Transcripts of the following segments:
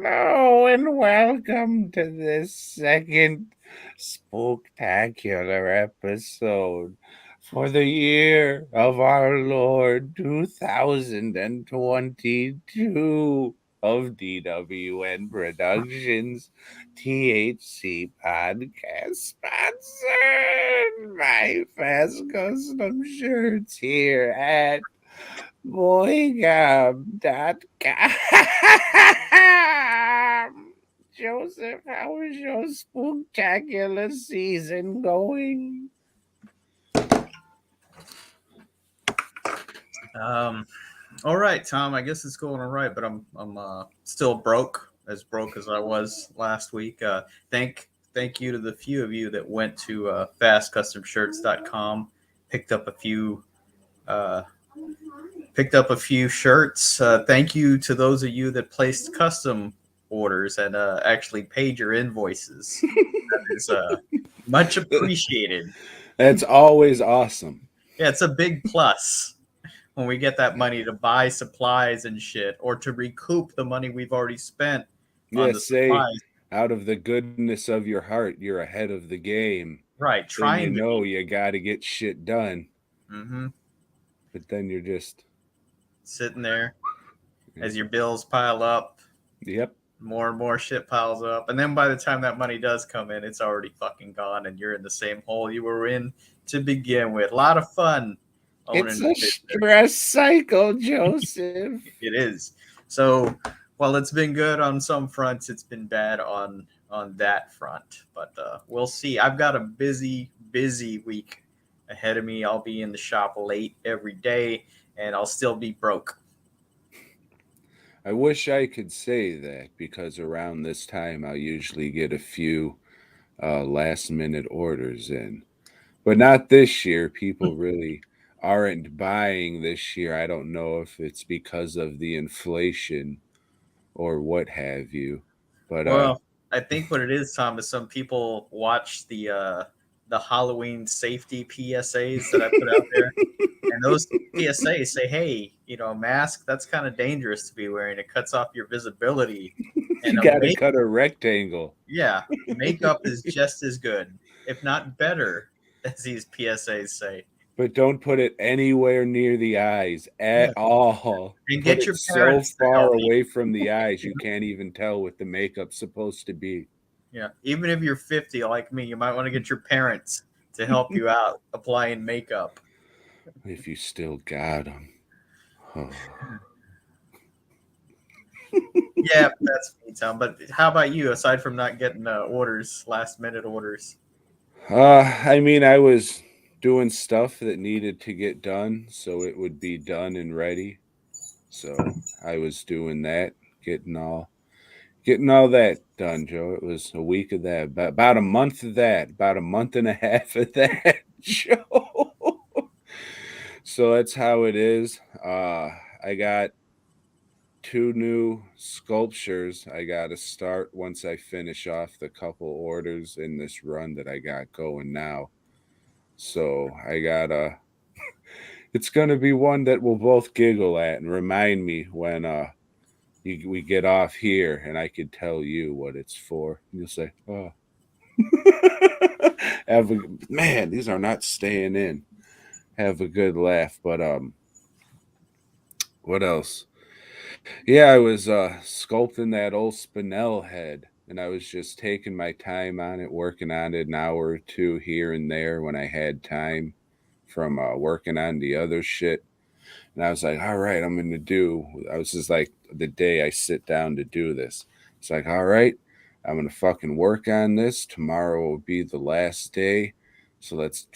Hello and welcome to this second spooktacular episode for the year of our Lord 2022 of DWN Productions THC podcast sponsored by Fast Custom Shirts here at BOYGOB.com. Joseph, how is your spooktacular season going? All right, Tom. I guess it's going all right, but I'm still broke as I was last week. Thank you to the few of you that went to fastcustomshirts.com, picked up a few uh, picked up a few shirts. Thank you to those of you that placed custom orders and actually paid your invoices. That is much appreciated. That's always awesome. Yeah, it's a big plus when we get that money to buy supplies and shit, or to recoup the money we've already spent on Yeah, the say supplies. out of the goodness of your heart, you're ahead of the game. Right, Then you trying to know be. you got to get shit done. Mm-hmm. But then you're just, Sitting there as your bills pile up, yep. more and more shit piles up, and then by the time that money does come in, it's already fucking gone, and you're in the same hole you were in to begin with. A lot of fun It's owning a a business. stress cycle, Joseph. It is. So while it's been good on some fronts, it's been bad on that front. But we'll see. I've got a busy week ahead of me. I'll be in the shop late every day, and I'll still be broke. I wish I could say that because around this time I'll usually get a few last minute orders in. But not this year. People really aren't buying this year. I don't know if it's because of the inflation or what have you. But Well, I think what it is, Tom, is some people watch the Halloween safety PSAs that I put out there, and those PSAs say, "Hey, a mask that's kind of dangerous to be wearing. It cuts off your visibility." And you a got to make cut a rectangle. Yeah, makeup is just as good, if not better, as these PSAs say. But don't put it anywhere near the eyes Yeah, at all. and Put get it your so parents to far help you. away from the eyes you can't even tell what the makeup's supposed to be. Yeah, even if you're 50 like me, you might want to get your parents to help you out applying makeup. If you still got them. Yeah, that's me, Tom. But how about you? Aside from not getting orders, last minute orders. I mean, I was doing stuff that needed to get done so it would be done and ready. So I was doing that, getting all that done, Joe. It was a week of that, about a month of that, about a month and a half of that, Joe. So that's how it is. I got two new sculptures I got to start once I finish off the couple orders in this run that I got going now. So I got it's going to be one that we'll both giggle at and remind me when we get off here and I could tell you what it's for. And you'll say, "Oh." Have a man, these are not staying in. Have a good laugh, but what else? Yeah, I was sculpting that old Spinel head, and I was just taking my time on it, working on it an hour or two here and there when I had time from working on the other shit. And I was like, all right, I'm going to do. I was just like, the day I sit down to do this, it's like, all right, I'm going to fucking work on this. Tomorrow will be the last day. So let's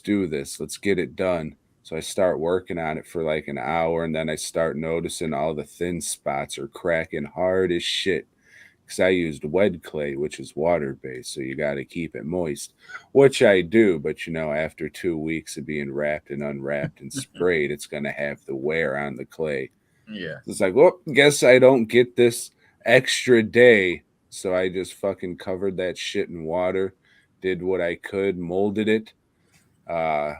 do this. Let's get it done. So I start working on it for like an hour, and then I start noticing all the thin spots are cracking hard as shit. Because I used wet clay, which is water based, so you got to keep it moist, which I do. But after 2 weeks of being wrapped and unwrapped and sprayed, it's going to have the wear on the clay. Yeah. It's like, well, guess I don't get this extra day. So I just fucking covered that shit in water, did what I could, molded it. A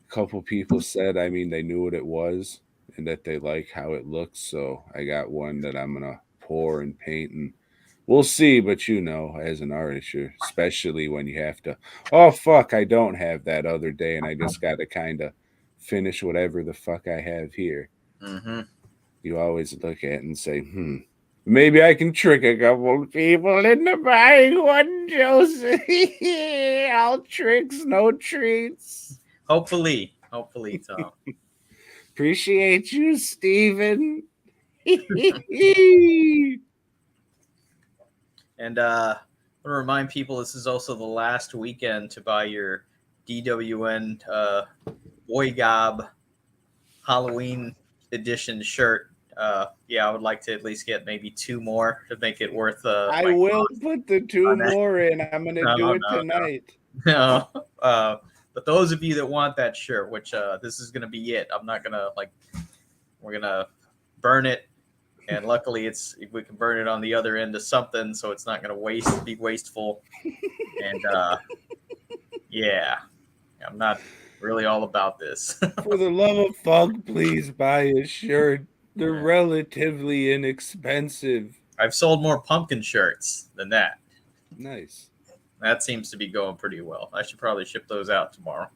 couple people said, I mean, they knew what it was. and that they like how it looks. So I got one that I'm gonna pour and paint, and we'll see. But as an artist, especially when you have to, oh fuck, I don't have that other day, and I just got to kind of finish whatever the fuck I have here. Mm-hmm. You always look at it and say, maybe I can trick a couple of people into buying one, Joseph. All tricks, no treats. Hopefully, Tom. Appreciate you, Steven. And I want to remind people this is also the last weekend to buy your DWN BOYGOB Halloween edition shirt. Yeah, I would like to at least get maybe 2 more to make it worth I my will cost put the 2 on that. more in. I'm going to No, do it no, tonight. no. But those of you that want that shirt, which this is going to be it. I'm not going to we're going to burn it. And luckily we can burn it on the other end of something, so it's not going to be wasteful. And yeah, I'm not really all about this. For the love of fuck, please buy a shirt. They're relatively inexpensive. I've sold more pumpkin shirts than that. Nice. That seems to be going pretty well. I should probably ship those out tomorrow.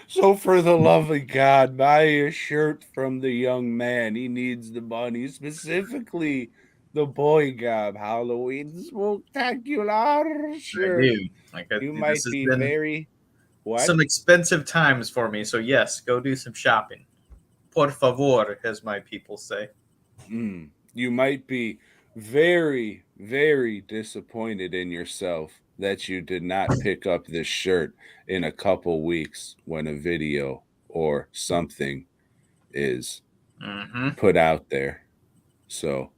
So for the love of God, buy a shirt from the young man. He needs the money, specifically the BOYGOB Halloween Spectacular shirt. You might be very what? Some expensive times for me, so yes, go do some shopping. Por favor, as my people say. You might be very, very disappointed in yourself that you did not pick up this shirt in a couple weeks when a video or something is put out there. So,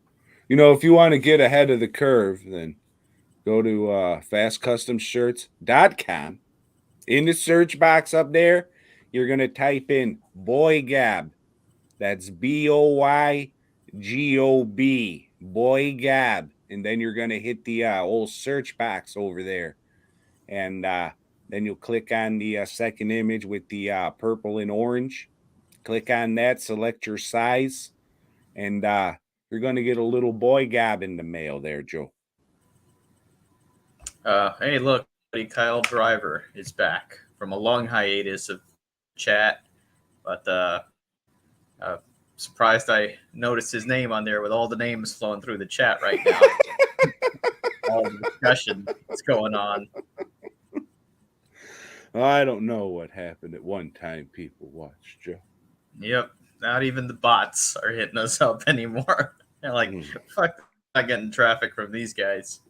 if you want to get ahead of the curve, then go to fastcustomshirts.com. In the search box up there, you're going to type in BOYGOB. That's BOYGOB, BOYGOB. And then you're going to hit the old search box over there. And then you'll click on the second image with the purple and orange. Click on that, select your size, and you're going to get a little BOYGOB in the mail there, Joe. Hey, look, buddy, Kyle Driver is back from a long hiatus of chat, but surprised I noticed his name on there with all the names flowing through the chat right now. All the discussion that's going on. I don't know what happened at one time people watched, Joe. Yep, not even the bots are hitting us up anymore. They're like, fuck, not getting traffic from these guys.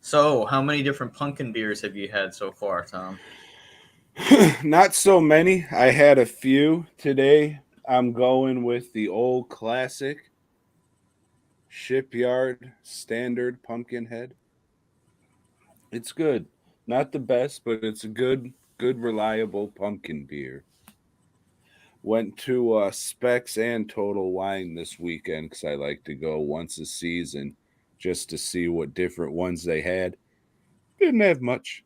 So, how many different pumpkin beers have you had so far, Tom? Not so many. I had a few today. I'm going with the old classic Shipyard Standard Pumpkinhead. It's good. Not the best, but it's a good, reliable pumpkin beer. Went to Specs and Total Wine this weekend because I like to go once a season just to see what different ones they had. Didn't have much.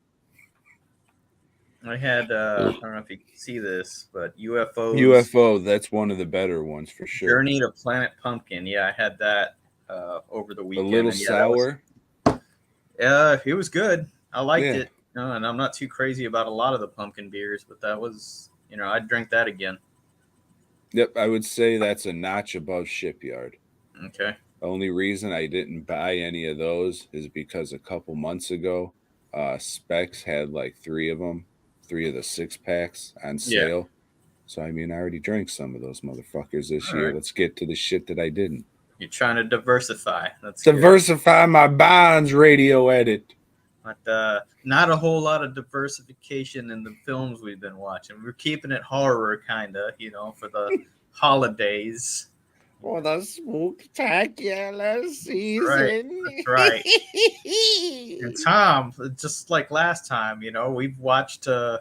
I had, I don't know if you can see this, but UFO, that's one of the better ones for sure. Journey to Planet Pumpkin. Yeah, I had that over the weekend. A little sour. It was good. I liked it. And I'm not too crazy about a lot of the pumpkin beers, but that was, I'd drink that again. Yep, I would say that's a notch above Shipyard. Okay. The only reason I didn't buy any of those is because a couple months ago, Specs had like 3 of them, 3 of the 6-packs on sale. Yeah. So, I already drank some of those motherfuckers this year. Right. Let's get to the shit that I didn't. You're trying to diversify. That's diversify good. My bonds, radio edit. But not a whole lot of diversification in the films we've been watching. We're keeping it horror, kind of, for the holidays. For the spooktacular season. That's right. And Tom, just like last time, we've watched a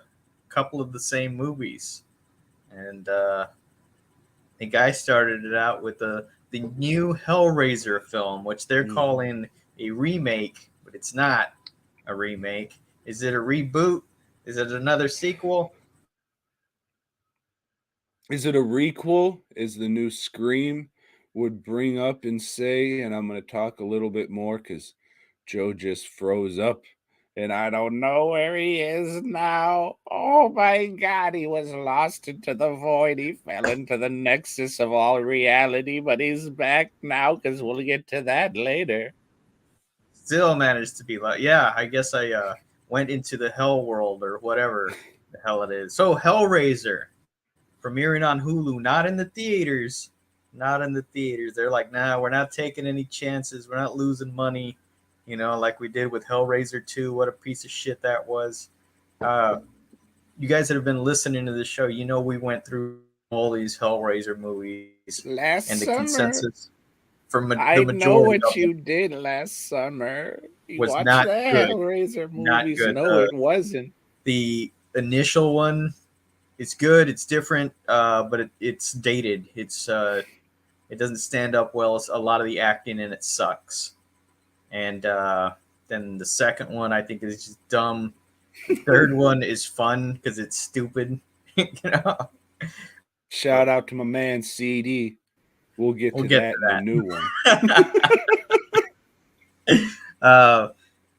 couple of the same movies. And I think I started it out with the new Hellraiser film, which they're calling a remake, but it's not a remake. Is it a reboot? Is it another sequel? Is it a requel? Is the new Scream would bring up and say, and I'm going to talk a little bit more because Joe just froze up and I don't know where he is now. Oh my God, he was lost into the void. He fell into the nexus of all reality, but he's back now because we'll get to that later. Still managed to be like, yeah, I guess I went into the hell world or whatever the hell it is. So Hellraiser premiering on Hulu, not in the theaters. Not in the theaters. They're like, nah, we're not taking any chances. We're not losing money, like we did with Hellraiser 2. What a piece of shit that was. You guys that have been listening to the show, we went through all these Hellraiser movies Last and the summer, consensus from the I know majority what of them you did last summer. You was watched not the good. Hellraiser Not movies. good. No, it wasn't. The initial one, it's good. It's different, but it's dated. It doesn't stand up well. A lot of the acting in it sucks. And then the second one, I think, is just dumb. The third one is fun because it's stupid. you know, Shout out to my man CD. We'll get to that in the new one.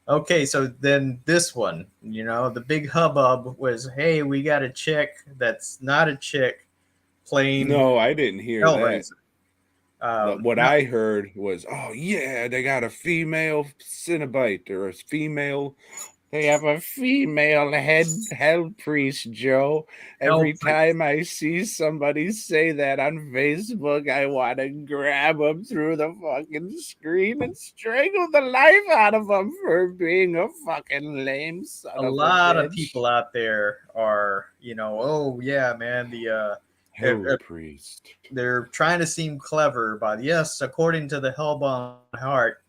Okay, so then this one, the big hubbub was, hey, we got a chick that's not a chick playing No, I didn't hear that. Hellraiser. What No, I heard was, oh yeah, they got a female Cenobite or a female. They have a female hell priest, Joe. Every time I see somebody say that on Facebook, I want to grab them through the fucking screen and strangle the life out of them for being a fucking lame son of a bitch. A lot of people out there are, oh yeah, man, hell priest. They're trying to seem clever, but yes, according to the Hellbound Heart,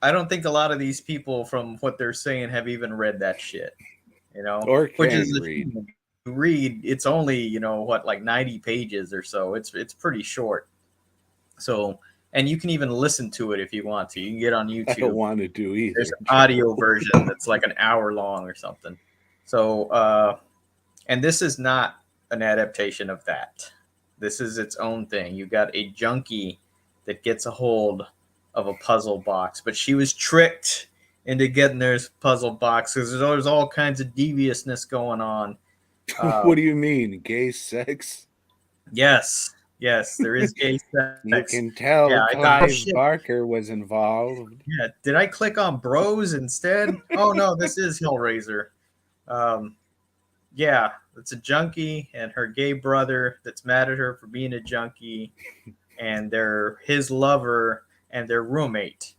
I don't think a lot of these people, from what they're saying, have even read that shit. Or which can is read. Read. It's only like 90 pages or so. It's pretty short. So, and you can even listen to it if you want to. You can get on YouTube. I don't want to do either. There's an audio version that's like an hour long or something. So, and this is not an adaptation of that. This is its own thing. You got a junkie that gets a hold of a puzzle box, but she was tricked into getting this puzzle box because there's all kinds of deviousness going on. What do you mean, gay sex? Yes, there is gay sex. You can tell Clive Barker was involved. Yeah, did I click on Bros instead? Oh no, this is Hellraiser. Yeah, it's a junkie and her gay brother that's mad at her for being a junkie, and they're his lover and their roommate.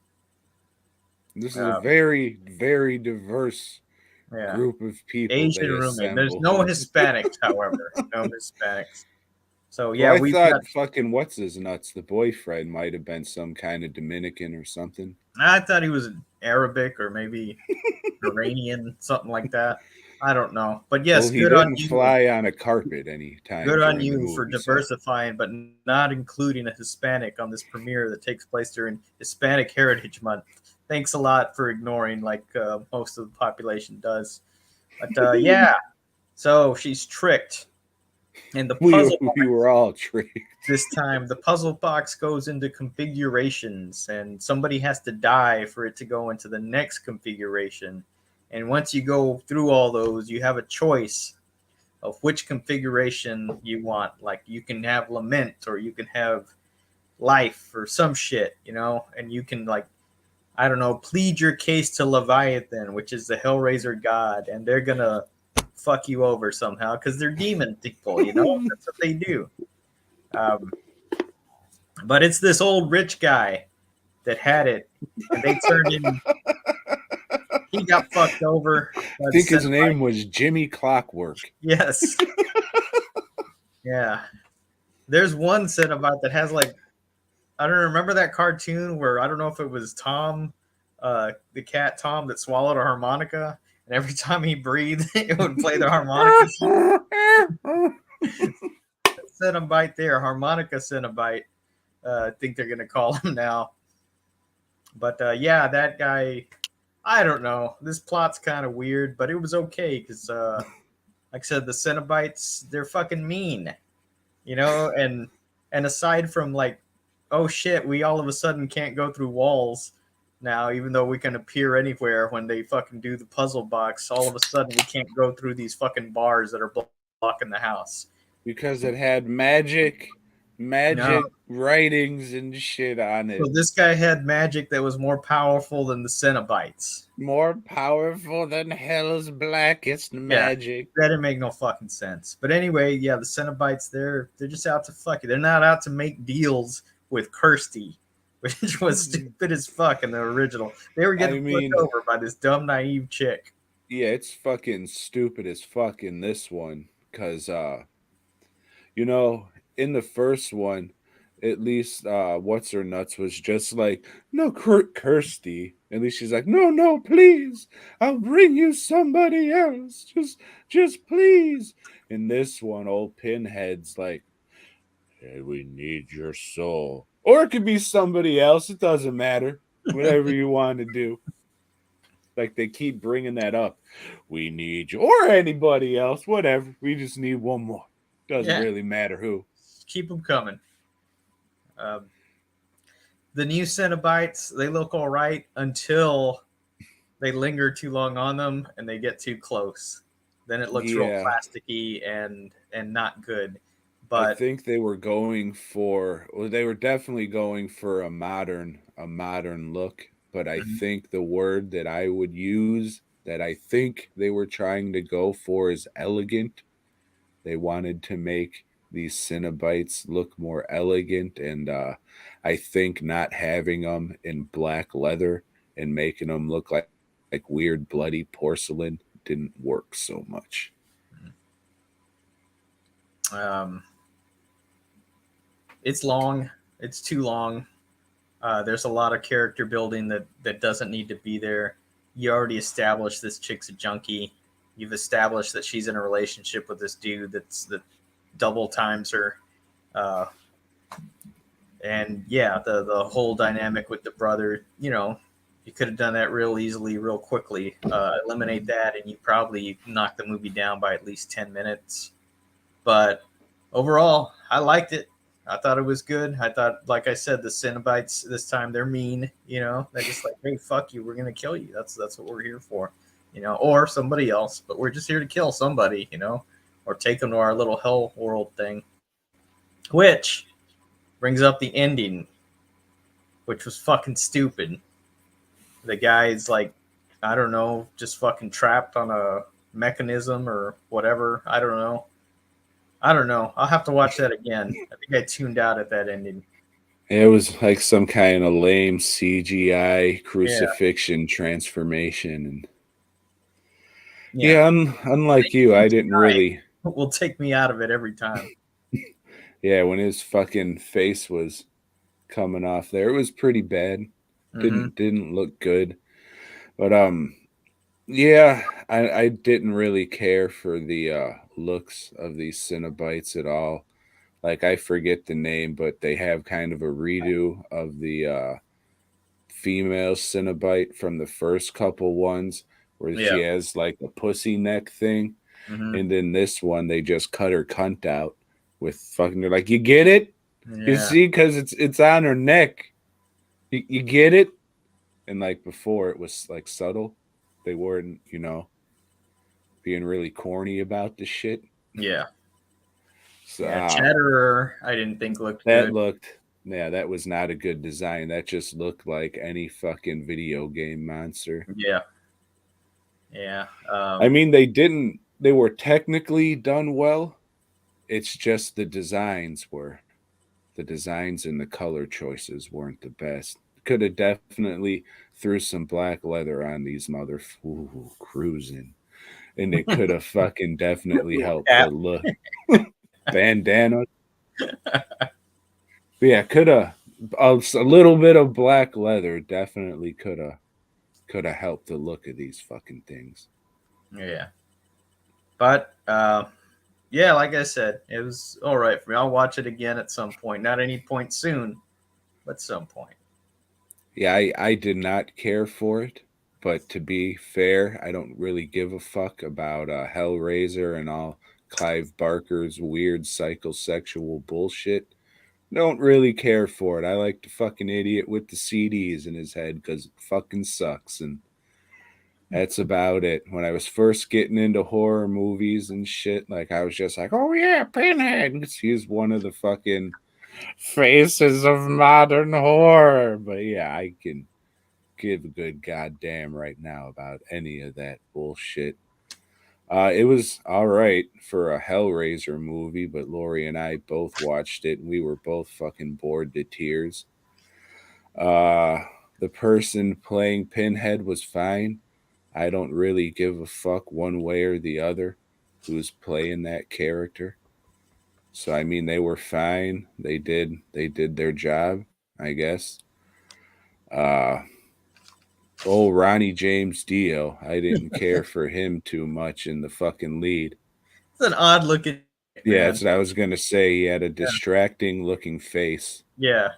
This is a very, very diverse group of people. Asian roommate. There's no Hispanics, however. No Hispanics. So yeah, well, I thought fucking what's his nuts, the boyfriend, might have been some kind of Dominican or something. I thought he was Arabic or maybe Iranian, something like that. I don't know, but yes, well, he didn't fly on a carpet anytime. Good on you for diversifying, but not including a Hispanic on this premiere that takes place during Hispanic Heritage Month. Thanks a lot for ignoring, like most of the population does. But yeah, so she's tricked, and the puzzle we were all tricked. This time, the puzzle box goes into configurations, and somebody has to die for it to go into the next configuration. And once you go through all those, you have a choice of which configuration you want. Like you can have lament or you can have life or some shit, and you can I don't know, plead your case to Leviathan, which is the Hellraiser god, and they're going to fuck you over somehow because they're demon people, that's what they do. But it's this old rich guy that had it, and they turned him. He got fucked over. I think his name was Jimmy Clockwork. Yes. Yeah. There's one Cenobite that has I don't remember that cartoon where I don't know if it was Tom, the cat Tom that swallowed a harmonica, and every time he breathed, it would play the harmonica. Cenobite there, harmonica Cenobite. I think they're gonna call him now. But yeah, that guy. I don't know. This plot's kind of weird, but it was okay because, like I said, the Cenobites, they're fucking mean, and aside from like, oh shit, we all of a sudden can't go through walls now, even though we can appear anywhere when they fucking do the puzzle box. All of a sudden, we can't go through these fucking bars that are blocking the house. Because it had magic No. writings and shit on So it. this guy had magic that was more powerful than the Cenobites. More powerful than hell's blackest Yeah, magic. that didn't make no fucking sense. But anyway, yeah, the Cenobites, they're just out to fuck you. They're not out to make deals with Kirsty, which was stupid as fuck in the original. They were getting flipped over by this dumb, naive chick. Yeah, it's fucking stupid as fuck in this one. Cause in the first one, at least what's her nuts was just like, no, Kirsty. At least she's like, no, please, I'll bring you somebody else. Just please. In this one, old Pinhead's like, hey, we need your soul. Or it could be somebody else. It doesn't matter. Whatever you want to do. Like they keep bringing that up. We need you. Or anybody else. Whatever. We just need one more. Doesn't really matter who. Keep them coming. The new Cenobites, they look all right until they linger too long on them and they get too close. Then it looks real plasticky and not good. But I think they were they were definitely going for a modern look. But I think the word that I would use that I think they were trying to go for is elegant. They wanted to make these Cenobites look more elegant, and I think not having them in black leather and making them look like weird bloody porcelain didn't work so much. It's long. It's too long. There's a lot of character building that doesn't need to be there. You already established this chick's a junkie. You've established that she's in a relationship with this dude that double times her. And yeah, the whole dynamic with the brother, you could have done that real easily, real quickly. Eliminate that, and you probably knock the movie down by at least 10 minutes. But overall, I liked it. I thought it was good. I thought, like I said, the Cenobites this time, they're mean. They're just like, hey, fuck you, we're gonna kill you. That's what we're here for, or somebody else. But we're just here to kill somebody, or take them to our little hell world thing. Which brings up the ending, which was fucking stupid. The guy's like, I don't know, just fucking trapped on a mechanism or whatever. I don't know. I'll have to watch that again. I think I tuned out at that ending. It was like some kind of lame CGI crucifixion transformation. And unlike you, I didn't really. Will take me out of it every time. Yeah, when his fucking face was coming off there, it was pretty bad. Didn't look good. But yeah, I didn't really care for the looks of these Cenobites at all. Like I forget the name, but they have kind of a redo of the female Cenobite from the first couple ones where she has like a pussy neck thing. And then this one they just cut her cunt out with fucking, they're like, you get it? Yeah. You see, because it's on her neck. You get it? And like before it was like subtle. They weren't, being really corny about the shit. Yeah. So, Chatterer, I didn't think looked that good. That was not a good design. That just looked like any fucking video game monster. Yeah. Yeah. I mean, they were technically done well. It's just the designs and the color choices weren't the best. Could have definitely threw some black leather on these cruising. And it could have fucking definitely helped the look. Bandana. But yeah, could have a little bit of black leather definitely could have helped the look of these fucking things. Yeah. But yeah, like I said, it was all right for me. I'll watch it again at some point. Not any point soon, but some point. Yeah, I did not care for it, But to be fair, I don't really give a fuck about Hellraiser and all Clive Barker's weird psychosexual bullshit. Don't really care for it. I like the fucking idiot with the CDs in his head because it fucking sucks. And that's about it. When I was first getting into horror movies and shit, like I was just like, oh yeah, Pinhead. He's one of the fucking faces of modern horror. But yeah, I can give a good goddamn right now about any of that bullshit. It was all right for a Hellraiser movie, but Lori and I both watched it and we were both fucking bored to tears. Uh, the person playing Pinhead was fine. I don't really give a fuck one way or the other who's playing that character. So I mean they were fine. They did their job, I guess. Uh Ronnie James Dio. I didn't care for him too much in the fucking lead. It's an odd looking Yeah, man. that's what I was gonna say. He had a distracting looking face. Yeah.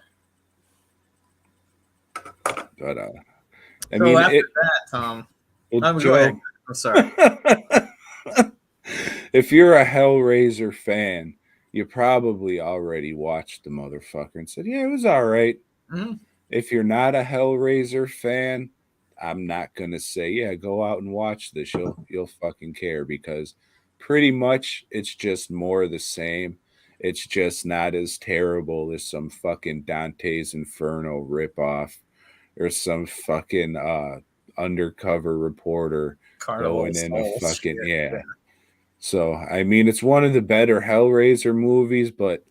But I So mean after it that, Tom, well, go ahead. Joe. I'm sorry. If you're a Hellraiser fan, you probably already watched the motherfucker and said, yeah, it was all right. Hmm. If you're not a Hellraiser fan, I'm not gonna say, yeah, go out and watch this. You'll fucking care because pretty much it's just more of the same. It's just not as terrible as some fucking Dante's Inferno ripoff or some fucking undercover reporter Carnival of going in a Souls. fucking Shit. yeah. So I mean it's one of the better Hellraiser movies, but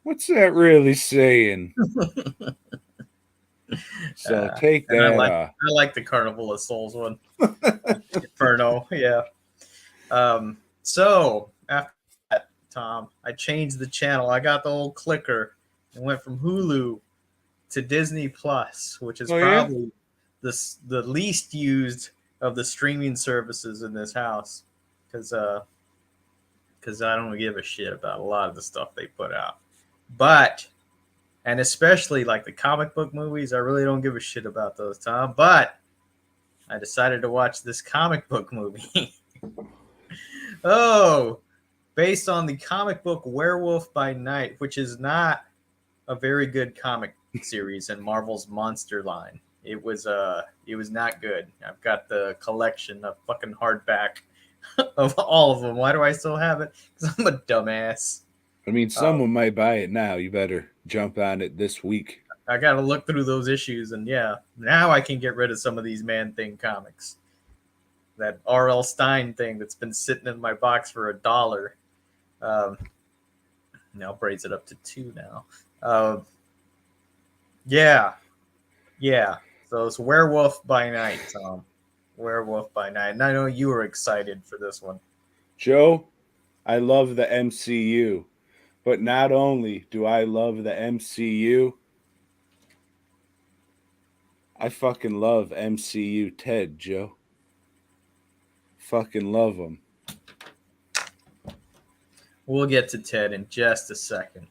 what's that really saying? So take And that I like the Carnival of Souls one. Inferno. Yeah. So after that, Tom, I changed the channel. I got the old clicker and went from Hulu to Disney Plus, which is Oh yeah? probably the least used of the streaming services in this house, because I don't give a shit about a lot of the stuff they put out. But and especially like the comic book movies, I really don't give a shit about those, Tom. But I decided to watch this comic book movie. Oh, based on the comic book Werewolf by Night, which is not a very good comic series in Marvel's monster line. It was not good. I've got the collection of fucking hardback of all of them. Why do I still have it? Because I'm a dumbass. I mean, someone might buy it now. You better jump on it this week. I got to look through those issues, and yeah, now I can get rid of some of these Man Thing comics. That R.L. Stein thing that's been sitting in my box for $1. Now braids it up to $2 now. Yeah, yeah. So it's Werewolf by Night, Tom. Werewolf by Night. And I know you were excited for this one. Joe, I love the MCU. But not only do I love the MCU, I fucking love MCU Ted, Joe. Fucking love him. We'll get to Ted in just a second.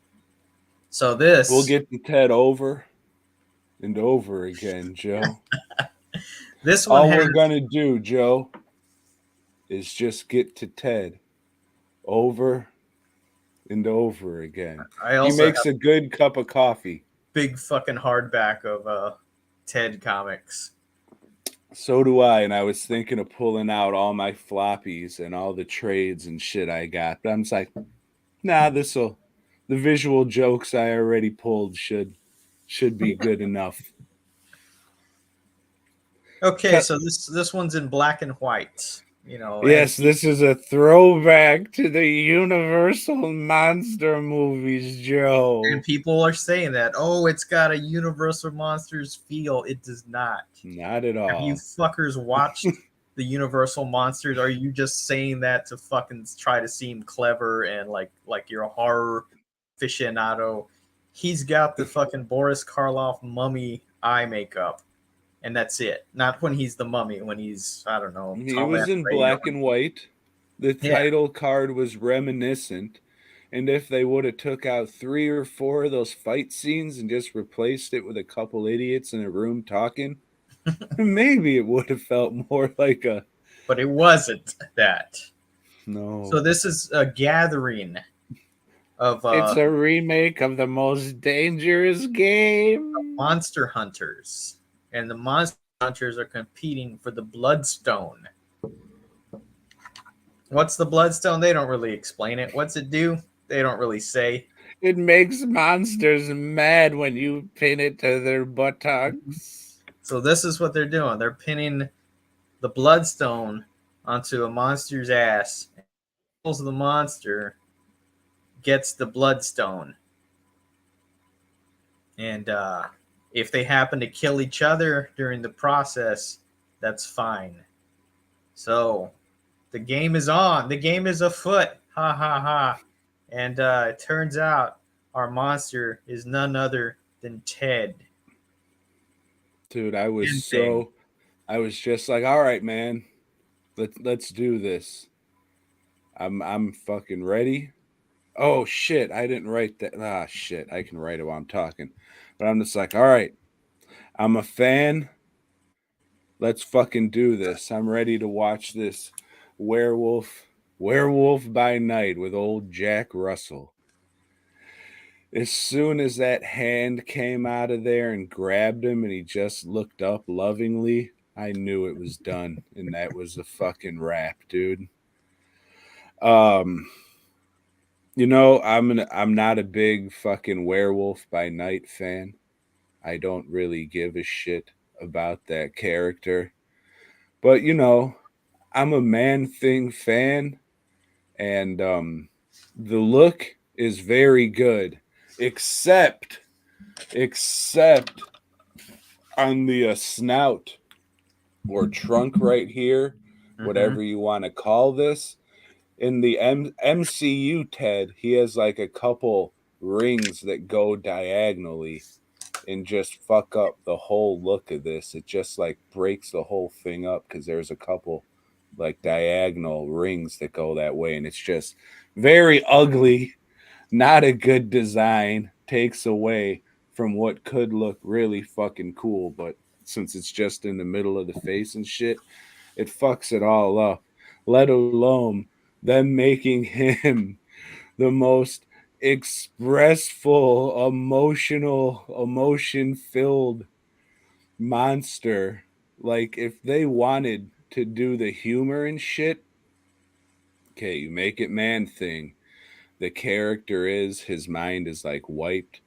So this We'll get to Ted over and over again, Joe. this one All has, we're gonna do, Joe, is just get to Ted over and over again. I He also makes have a good cup of coffee. big fucking hardback of Ted comics. So do I, and I was thinking of pulling out all my floppies and all the trades and shit I got, but I'm just like, nah, the visual jokes I already pulled should be good enough. Okay, so this one's in black and white. You know, Yes, this is a throwback to the Universal monster movies, Joe. and people are saying that, oh, it's got a Universal Monsters feel. It does not. Not at Have you all. fuckers watched the Universal Monsters? Are you just saying that to fucking try to seem clever and like you're a horror aficionado? He's got the fucking Boris Karloff mummy eye makeup, and that's it. Not when he's the mummy. When he's, I don't know, He Tom was in Ray black or- and white. The Yeah. title card was reminiscent. And if they would have took out 3 or 4 of those fight scenes and just replaced it with a couple idiots in a room talking, Maybe it would have felt more like a But it wasn't that. So no. this is a gathering of It's a remake of the most dangerous game. monster hunters, and the monster hunters are competing for the Bloodstone. What's the Bloodstone? They don't really explain it. What's it do? They don't really say. It makes monsters mad when you pin it to their buttocks. So this is what they're doing. They're pinning the Bloodstone onto a monster's ass. The monster gets the Bloodstone, and if they happen to kill each other during the process, that's fine. So the game is on. The game is afoot. Ha ha ha. And it turns out our monster is none other than Ted. Dude, Ending. I was just like, all right, man, let's do this. I'm fucking ready. Oh shit, I didn't write that. Ah shit, I can write it while I'm talking. But I'm just like, all right, I'm a fan. Let's fucking do this. I'm ready to watch this werewolf by night with old Jack Russell. As soon as that hand came out of there and grabbed him and he just looked up lovingly, I knew it was done. And that was a fucking wrap, dude. Um, I'm not a big fucking werewolf by night fan. I don't really give a shit about that character. But I'm a Man Thing fan, and the look is very good, except except on the snout or trunk right here, Mm-hmm. whatever you want to call this. In the MCU, Ted, he has like a couple rings that go diagonally and just fuck up the whole look of this. It just like breaks the whole thing up because there's a couple like diagonal rings that go that way, and it's just very ugly. Not a good design. Takes away from what could look really fucking cool, but since it's just in the middle of the face and shit, it fucks it all up. Let alone them making him the most expressful, emotion filled monster. Like, if they wanted to do the humor and shit, okay, you make it Man Thing. The character is, his mind is like wiped,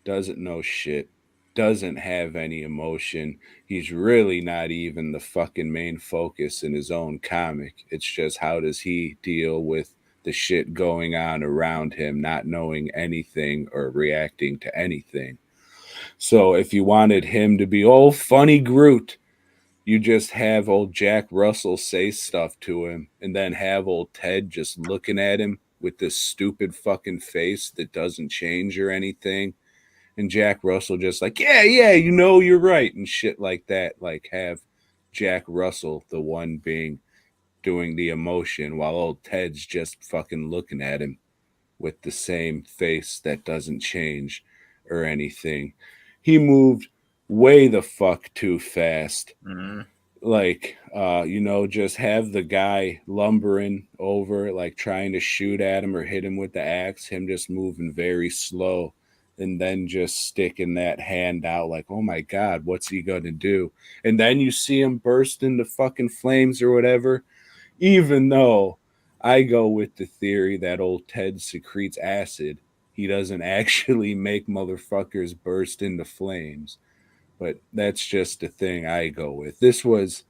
doesn't know shit, doesn't have any emotion. He's really not even the fucking main focus in his own comic. It's just how does he deal with the shit going on around him, not knowing anything or reacting to anything. So if you wanted him to be old funny Groot, you just have old Jack Russell say stuff to him and then have old Ted just looking at him with this stupid fucking face that doesn't change or anything. And Jack Russell just like, yeah, yeah, you're right, and shit like that. Like, have Jack Russell the one being doing the emotion while old Ted's just fucking looking at him with the same face that doesn't change or anything. He moved way the fuck too fast. Mm-hmm. Like, just have the guy lumbering over, like trying to shoot at him or hit him with the axe, him just moving very slow, and then just sticking that hand out, like, oh my God, what's he gonna do? And then you see him burst into fucking flames or whatever, even though I go with the theory that old Ted secretes acid. He doesn't actually make motherfuckers burst into flames. But that's just the thing I go with. This was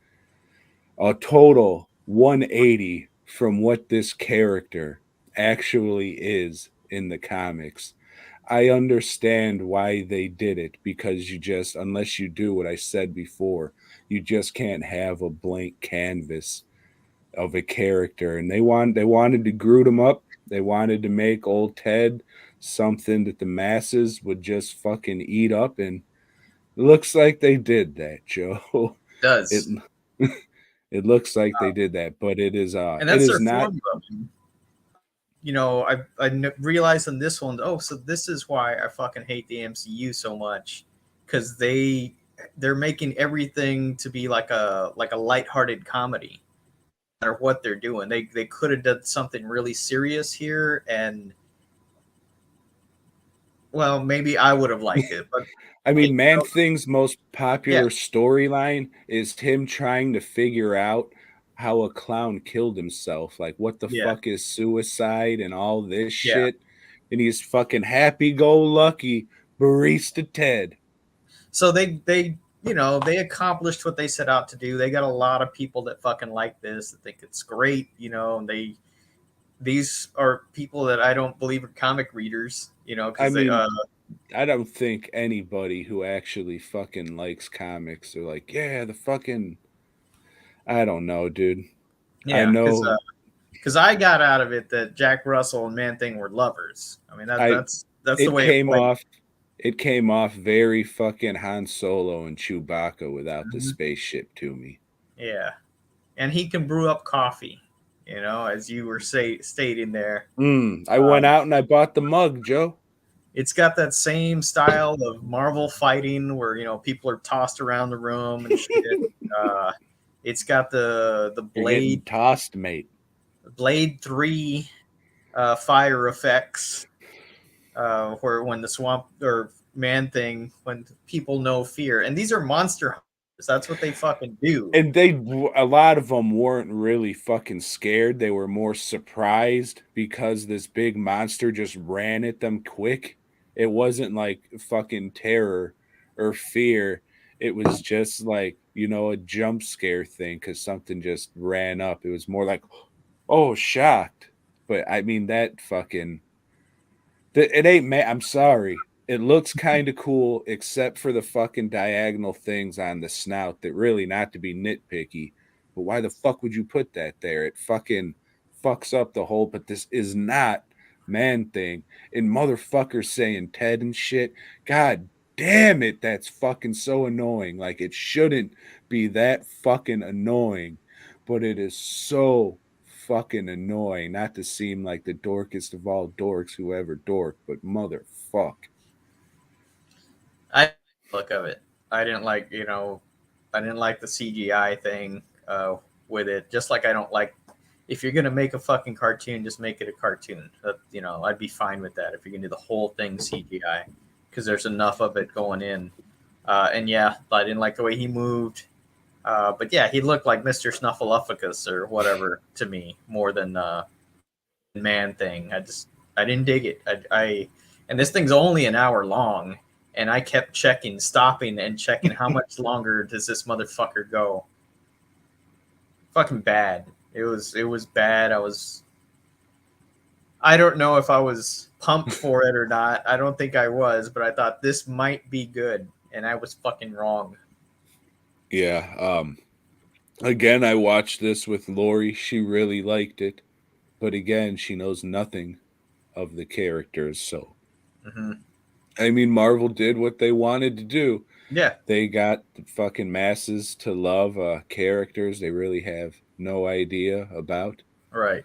a total 180 from what this character actually is in the comics. I understand why they did it because unless you do what I said before, you just can't have a blank canvas of a character. And they wanted to Groot him up. They wanted to make old Ted something that the masses would just fucking eat up, and it looks like they did that, Joe. It Does. it looks like they did that, but And it that's is their not. formula. I realized in this one, oh, so this is why I fucking hate the MCU so much, because they they're making everything to be like a lighthearted comedy. No matter what they're doing, they could have done something really serious here, and well, maybe I would have liked it, but I hey, mean, Man Thing's most yeah, popular storyline is him trying to figure out how a clown killed himself. Like, what the yeah, fuck is suicide and all this yeah. shit? And he's fucking happy go lucky barista Ted. So they they accomplished what they set out to do. They got a lot of people that fucking like this, that think it's great, and these are people that I don't believe are comic readers, I because they mean, I don't think anybody who actually fucking likes comics are like, yeah, the fucking. I don't know, dude. I yeah, know. because I got out of it that Jack Russell and Man Thing were lovers. I mean I that's the it way it came played. off it came off very fucking Han Solo and Chewbacca without the Mhm. spaceship to me. Yeah, and he can brew up coffee, as you were stating there. I went Um, out and I bought the mug, Joe. it's got that same style of Marvel fighting where people are tossed around the room and shit. Uh, it's got the You're getting blade tossed, mate. blade 3 fire effects, where when the swamp or Man Thing, when people know fear, and these are monster hunters. That's what they fucking do. And a lot of them weren't really fucking scared. They were more surprised because this big monster just ran at them quick. It wasn't like fucking terror or fear. It was just like, a jump scare thing because something just ran up. It was more like, oh, shocked. But I mean, that fucking it ain't I'm sorry. It looks kind of cool, except for the fucking diagonal things on the snout that really, not to be nitpicky, but why the fuck would you put that there? It fucking fucks up the whole, but this is not Man Thing. And motherfuckers saying Ted and shit. God damn it, that's fucking so annoying. Like, it shouldn't be that fucking annoying, but it is so fucking annoying. Not to seem like the dorkest of all dorks who ever dork, but motherfuck. I look of it. I didn't like I didn't like the CGI thing with it. Just like I don't like, if you're gonna make a fucking cartoon, just make it a cartoon. I'd be fine with that if you're gonna do the whole thing CGI, because there's enough of it going in. And yeah, I didn't like the way he moved. But yeah, he looked like Mr. Snuffleupagus or whatever to me more than Man Thing. I didn't dig it. And this thing's only an hour long, and I kept stopping and checking how much longer does this motherfucker go. Fucking bad. It was bad. I don't know if I was pumped for it or not. I don't think I was, but I thought this might be good, and I was fucking wrong. Yeah. Again, I watched this with Lori. She really liked it, but again, she knows nothing of the characters. So, Mm-hmm. I mean, Marvel did what they wanted to do. Yeah. They got the fucking masses to love characters they really have no idea about. Right.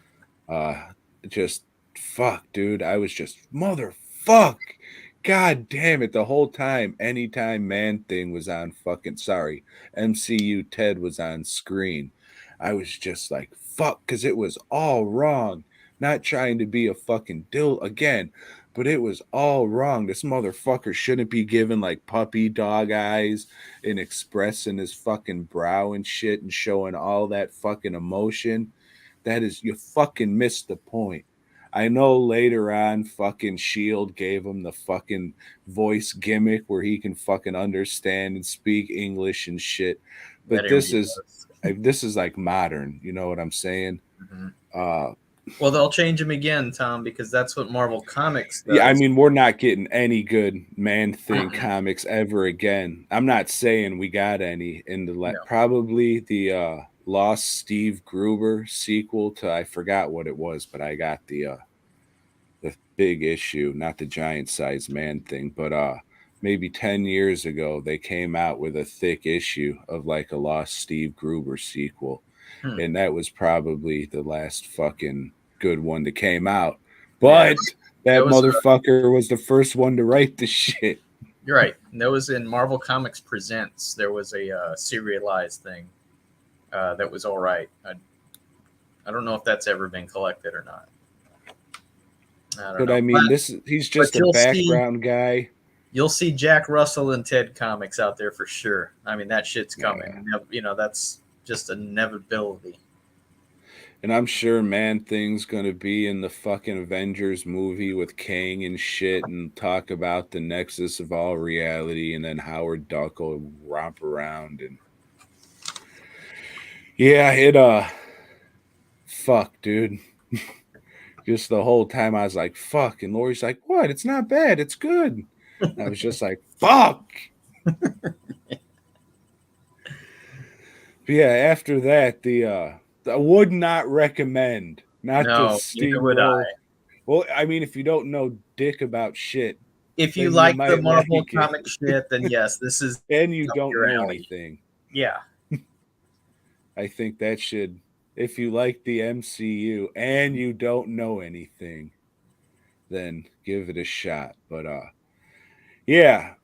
Uh, just fuck, dude. I was just motherfuck. God damn it. The whole time, anytime Man Thing was on fucking, sorry, MCU Ted was on screen, I was just like, fuck, because it was all wrong. Not trying to be a fucking dill again, but it was all wrong. This motherfucker shouldn't be given like puppy dog eyes and expressing his fucking brow and shit and showing all that fucking emotion. That is, you fucking missed the point. I know later on, fucking Shield gave him the fucking voice gimmick where he can fucking understand and speak English and shit. That But it this really is was. this is like modern. You know what I'm saying? Mm-hmm. Uh, Well, they'll change him again, Tom, because that's what Marvel Comics yeah, I does. mean, we're not getting any good Man Thing Mm-mm. comics ever again. I'm not saying we got any in the No. probably the Lost Steve Gruber sequel to, I forgot what it was, but I got the big issue, not the giant sized Man Thing, but maybe 10 years ago they came out with a thick issue of like a Lost Steve Gruber sequel, Hmm. and that was probably the last fucking good one that came out. Yeah, But it that was. motherfucker was the first one to write the shit. You're right. And there was in Marvel Comics Presents. There was a serialized thing that was all right. I don't know if that's ever been collected or not. I don't But know. I mean, he's But just a background guy. you'll see Jack Russell and Ted comics out there for sure. I mean, that shit's Yeah. coming. You know, that's just an inevitability. And I'm sure Man Thing's gonna be in the fucking Avengers movie with Kang and shit and talk about the nexus of all reality, and then Howard Duck will romp around and yeah, fuck, dude. Just the whole time I was like, fuck, and Lori's like, what? It's not bad, it's good. And I was just like, fuck. But yeah, after that, I would not recommend, not to No, neither would I. steamroll. Well, I mean, if you don't know dick about shit, If you then you like the might like Marvel it. comic shit, then yes, this is And you up don't your know alley. anything. Yeah. I think that should, if you like the MCU and you don't know anything, then give it a shot. But yeah,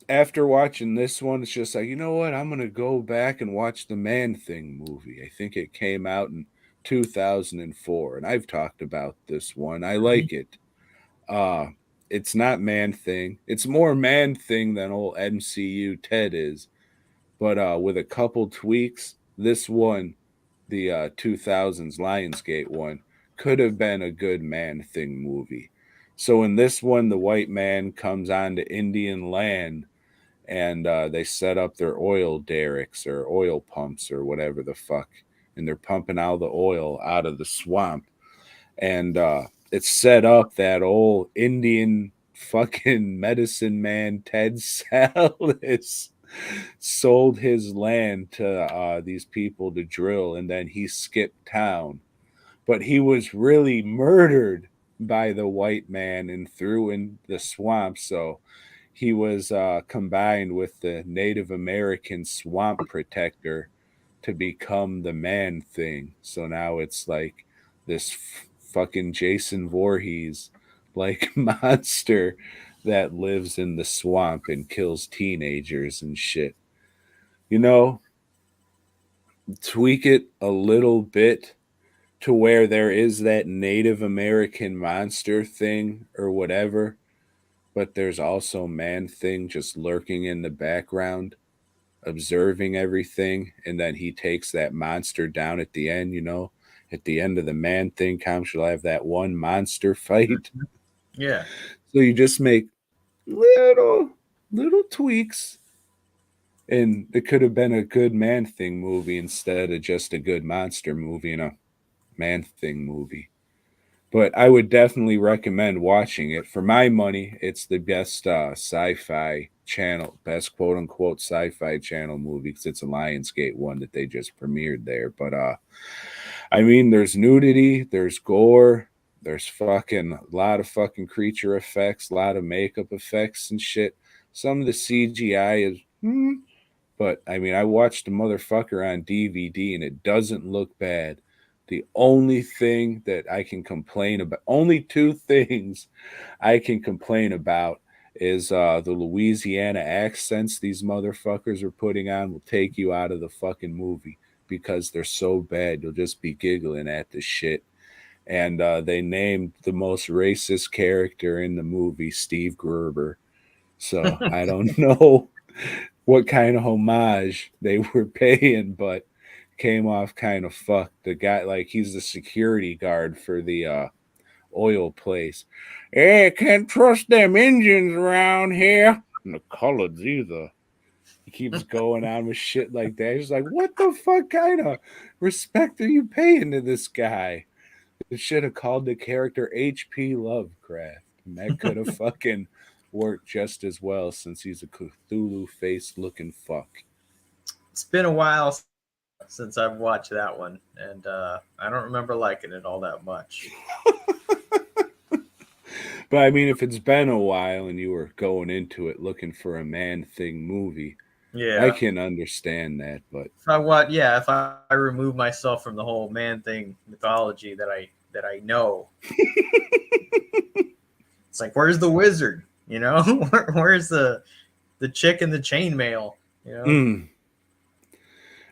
after watching this one, it's just like, you know what? I'm gonna go back and watch the Man Thing movie. I think it came out in 2004, and I've talked about this one. I like it. Uh it's not Man Thing. It's more Man Thing than old MCU Ted is, but with a couple tweaks, this one, the 2000s Lionsgate one, could have been a good Man Thing movie. So in this one, the white man comes onto Indian land and they set up their oil derricks or oil pumps or whatever the fuck, and they're pumping all the oil out of the swamp. And it's set up that old Indian fucking medicine man Ted Sallis sold his land to these people to drill, and then he skipped town. But he was really murdered by the white man and threw in the swamp. So he was combined with the Native American swamp protector to become the Man Thing. So now it's like this fucking Jason Voorhees like monster that lives in the swamp and kills teenagers and shit. You know, tweak it a little bit to where there is that Native American monster thing or whatever, but there's also Man Thing just lurking in the background, observing everything, and then he takes that monster down at the end, you know. At the end of the Man Thing comics, you'll have that one monster fight. Yeah. So you just make little tweaks, and it could have been a good Man Thing movie instead of just a good monster movie and a Man Thing movie. But I would definitely recommend watching it. For my money, it's the best sci-fi channel, best quote unquote sci-fi channel movie because it's a Lionsgate one that they just premiered there. But I mean, there's nudity, there's gore, there's fucking a lot of fucking creature effects, a lot of makeup effects and shit. Some of the CGI is, but I mean, I watched the motherfucker on DVD and it doesn't look bad. The only thing that I can complain about, only two things I can complain about is the Louisiana accents these motherfuckers are putting on will take you out of the fucking movie because they're so bad. You'll just be giggling at the shit. And they named the most racist character in the movie Steve Gerber. So I don't know what kind of homage they were paying, but came off kind of fucked. The guy, like, he's the security guard for the oil place. Hey, can't trust them Indians around here. And the coloreds either. He keeps going on with shit like that. He's like, what the fuck kind of respect are you paying to this guy? It should have called the character H.P. Lovecraft. And that could have fucking worked just as well since he's a Cthulhu face looking fuck. It's been a while since I've watched that one, and I don't remember liking it all that much. But I mean, if it's been a while and you were going into it looking for a Man Thing movie, I Yeah. can understand that. But If I remove myself from the whole Man Thing mythology that I know, it's like, where's the wizard? You know, where's the chick in the chainmail? You know. Mm.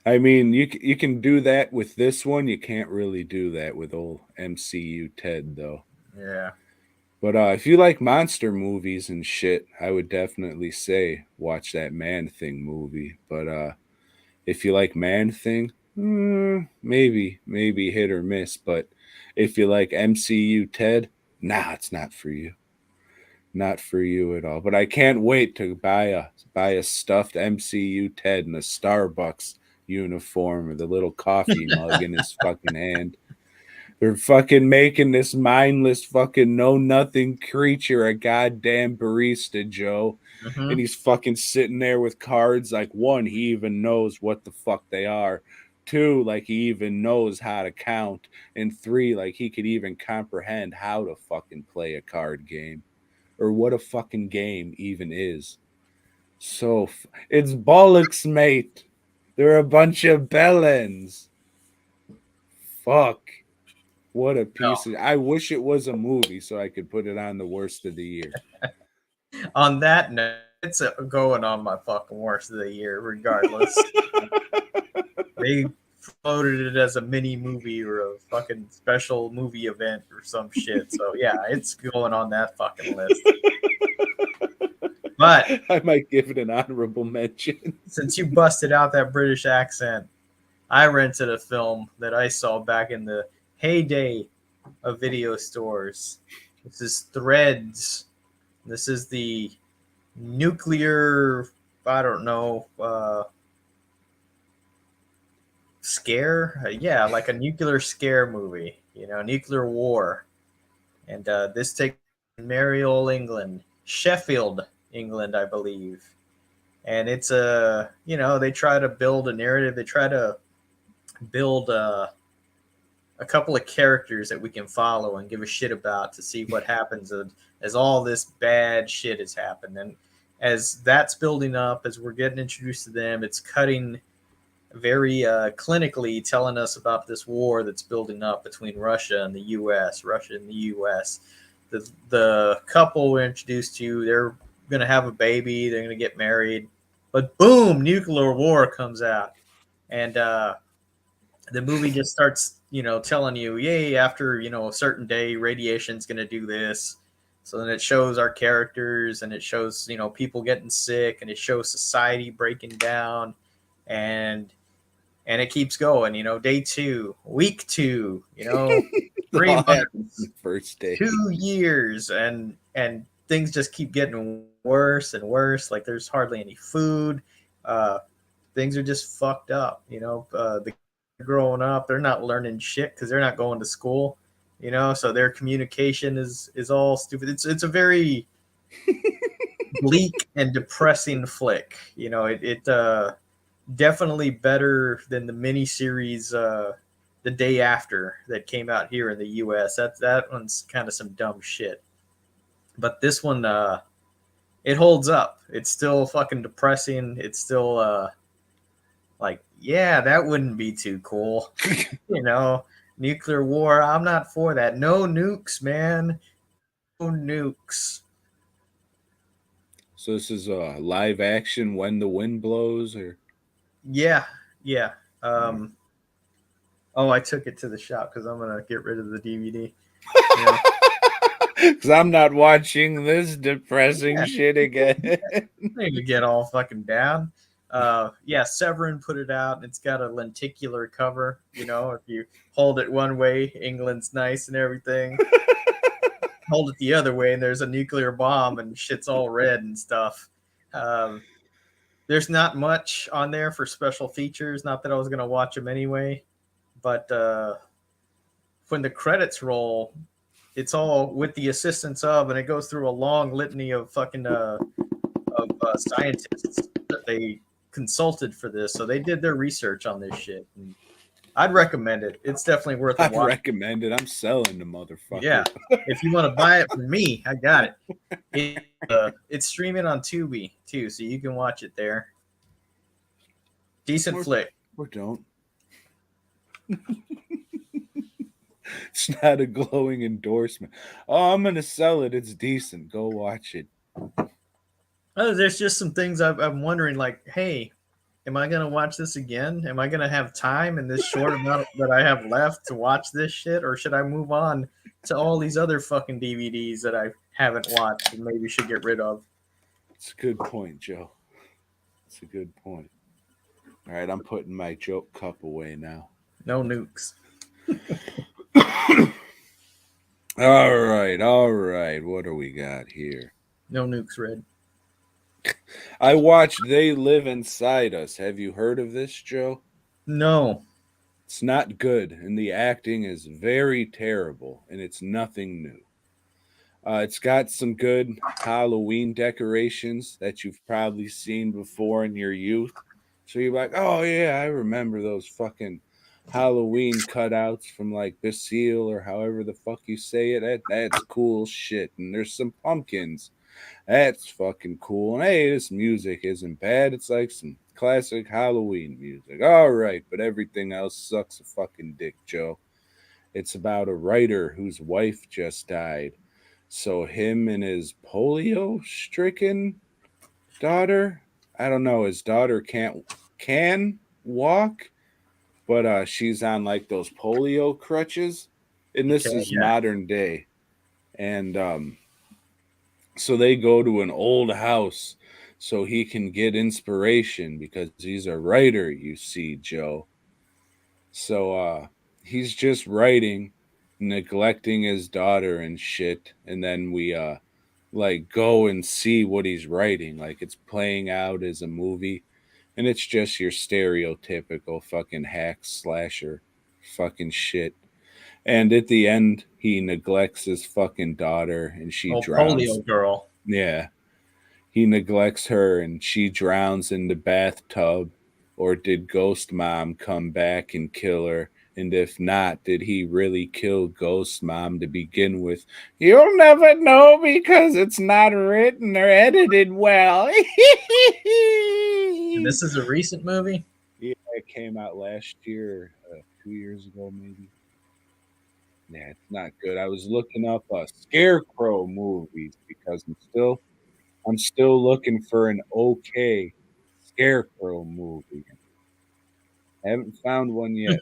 I mean, you can do that with this one. You can't really do that with old MCU Ted though. Yeah. But if you like monster movies and shit, I would definitely say watch that Man Thing movie. But if you like Man Thing, maybe hit or miss. But if you like MCU Ted, nah, it's not for you. Not for you at all. But I can't wait to buy a stuffed MCU Ted in a Starbucks uniform with a little coffee mug in his fucking hand. They're fucking making this mindless fucking know nothing creature a goddamn barista, Joe. And Hmm. he's fucking sitting there with cards. Like, one, he even knows what the fuck they are. Two, like he even knows how to count. And three, like he could even comprehend how to fucking play a card game. Or what a fucking game even is. So, it's bollocks, mate. They're a bunch of bellends. Fuck. What a No. piece of. I wish it was a movie so I could put it on the worst of the year. On that note, it's going on my fucking worst of the year, regardless. They floated it as a mini movie or a fucking special movie event or some shit. So yeah, it's going on that fucking list. But I might give it an honorable mention. since you busted out that British accent, I rented a film that I saw back in the heyday of video stores. This is Threads. This is the nuclear, I don't know, scare. Yeah, like a nuclear scare movie. You know, nuclear war. And this takes merry old England, Sheffield, England, I believe. And it's a, they try to build a narrative. They try to build a couple of characters that we can follow and give a shit about to see what happens as all this bad shit has happened. And as that's building up, as we're getting introduced to them, it's cutting very clinically telling us about this war that's building up between Russia and the U.S. Russia and the U.S. The couple we're introduced to, they're going to have a baby. They're going to get married. But boom, nuclear war comes out. And the movie just starts, telling you, yay, after, a certain day, radiation's going to do this. So then it shows our characters and it shows, people getting sick and it shows society breaking down and it keeps going, day 2, week 2, 3 All happened months, the first day. 2 years, and things just keep getting worse and worse. Like there's hardly any food. Uh, things are just fucked up. The growing up, they're not learning shit because they're not going to school. So their communication is all stupid. It's a very bleak and depressing flick. It definitely better than the miniseries the day after that came out here in the U.S. That one's kind of some dumb shit, but this one it holds up. It's still fucking depressing. It's still like, yeah, that wouldn't be too cool. Nuclear war. I'm not for that. No nukes, man. No nukes. So this is a live action when the wind blows, or Yeah, yeah. Um, oh, I took it to the shop because I'm gonna get rid of the DVD. Yeah. because I'm not watching this depressing Yeah. shit again. Need to get all fucking down. Yeah, Severin put it out. It's got a lenticular cover. If you hold it one way, England's nice and everything. Hold it the other way, and there's a nuclear bomb, and shit's all red and stuff. Um, there's not much on there for special features. Not that I was gonna watch them anyway, but when the credits roll, it's all with the assistance of, and it goes through a long litany of fucking scientists that they consulted for this. So they did their research on this shit. And I'd recommend it. It's definitely worth a I'd watch. recommend it. I'm selling the motherfucker. Yeah, if you want to buy it from me, I got it. It's streaming on Tubi too, so you can watch it there. Decent flick. Or don't. It's not a glowing endorsement. Oh, I'm gonna sell it. It's decent. Go watch it. Oh, there's just some things I'm wondering, like, hey, am I gonna watch this again? Am I gonna have time in this short amount that I have left to watch this shit, or should I move on to all these other fucking DVDs that I haven't watched and maybe should get rid of? It's a good point, Joe. It's a good point. All right, I'm putting my joke cup away now. No nukes. All right, all right. What do we got here? No nukes, Red. I watched They Live Inside Us. Have you heard of this, Joe? No. It's not good, and the acting is very terrible, and it's nothing new. It's got some good Halloween decorations that you've probably seen before in your youth. So you're like, oh yeah, I remember those fucking Halloween cutouts from like Basile or however the fuck you say it. That's cool shit. And there's some pumpkins. That's fucking cool. And hey, this music isn't bad. It's like some classic Halloween music. All right, but everything else sucks a fucking dick, Joe. It's about a writer whose wife just died. So him and his polio stricken daughter, I don't know, his daughter can walk, but she's on like those polio crutches. And this Okay, is yeah. modern day. And so they go to an old house so he can get inspiration because he's a writer, you see, Joe. So he's just writing, neglecting his daughter and shit, and then we like go and see what he's writing. Like it's playing out as a movie, and it's just your stereotypical fucking hack slasher fucking shit. And at the end, he neglects his fucking daughter and she Oh, drowns. polio girl. Yeah, he neglects her and she drowns in the bathtub. Or did Ghost Mom come back and kill her? And if not, did he really kill Ghost Mom to begin with? You'll never know because it's not written or edited well. And this is a recent movie. Yeah, it came out last year, 2 years ago, maybe. Yeah, it's not good. I was looking up Scarecrow movies because I'm still looking for an okay Scarecrow movie. I haven't found one yet.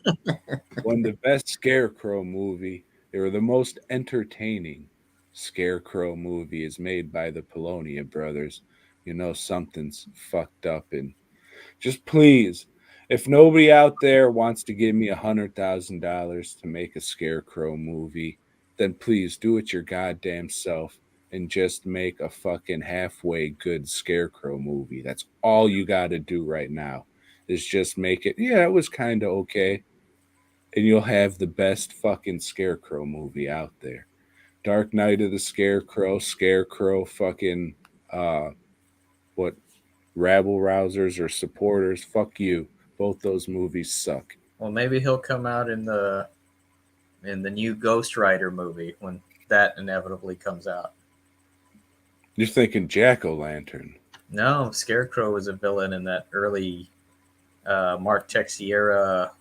One of the best Scarecrow movie, or the most entertaining Scarecrow movie is made by the Polonia brothers. You know something's fucked up and just please, if nobody out there wants to give me $100,000 to make a Scarecrow movie, then please do it your goddamn self and just make a fucking halfway good Scarecrow movie. That's all you got to do right now is just make it. Yeah, it was kind of okay, and you'll have the best fucking Scarecrow movie out there. Dark Knight of the Scarecrow, Scarecrow, fucking what rabble rousers or supporters, fuck you. Both those movies suck. Well, maybe he'll come out in the new Ghost Rider movie when that inevitably comes out. You're thinking Jack O' Lantern. No, Scarecrow was a villain in that early Mark Texiera,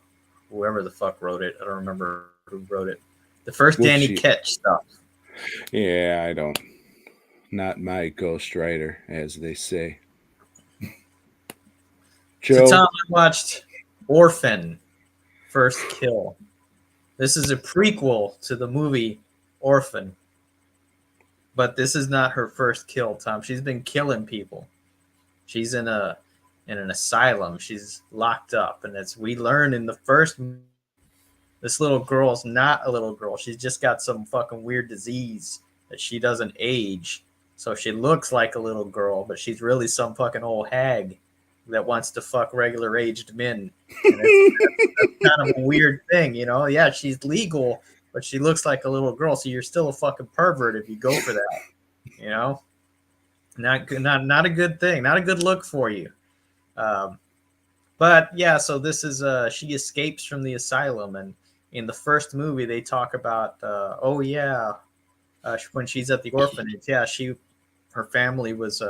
whoever the fuck wrote it. I don't remember who wrote it. The first Well, Danny Ketch stuff. Yeah, I don't. Not my Ghost Rider, as they say. So, Joe, Tom, I watched Orphan, First Kill. This is a prequel to the movie Orphan, but this is not her first kill, Tom. She's been killing people. She's in an asylum. She's locked up, and as we learn in the first, this little girl's not a little girl. She's just got some fucking weird disease that she doesn't age, so she looks like a little girl, but she's really some fucking old hag that wants to fuck regular aged men. And that's kind of a weird thing, you know? Yeah, she's legal, but she looks like a little girl, so you're still a fucking pervert if you go for that, you know? Not a good thing, not a good look for you. Um, but yeah, so this is she escapes from the asylum, and in the first movie they talk about oh yeah, when she's at the orphanage, yeah, her family was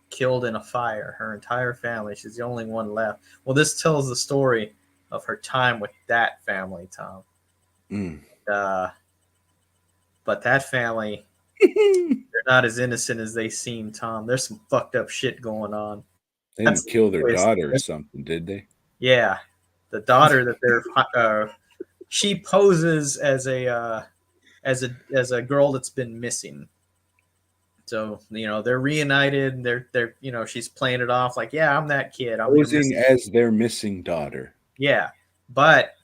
killed in a fire, her entire family. She's the only one left. Well, this tells the story of her time with that family, Tom. Mm. Uh, but that family, they're not as innocent as they seem, Tom. There's some fucked up shit going on. They That's didn't the kill their twist. daughter or something, did they? Yeah, the daughter that they're she poses as a girl that's been missing. So they're reunited. They're she's playing it off like, yeah, I'm that kid. I'm your Posing missing. as their missing daughter. Yeah, but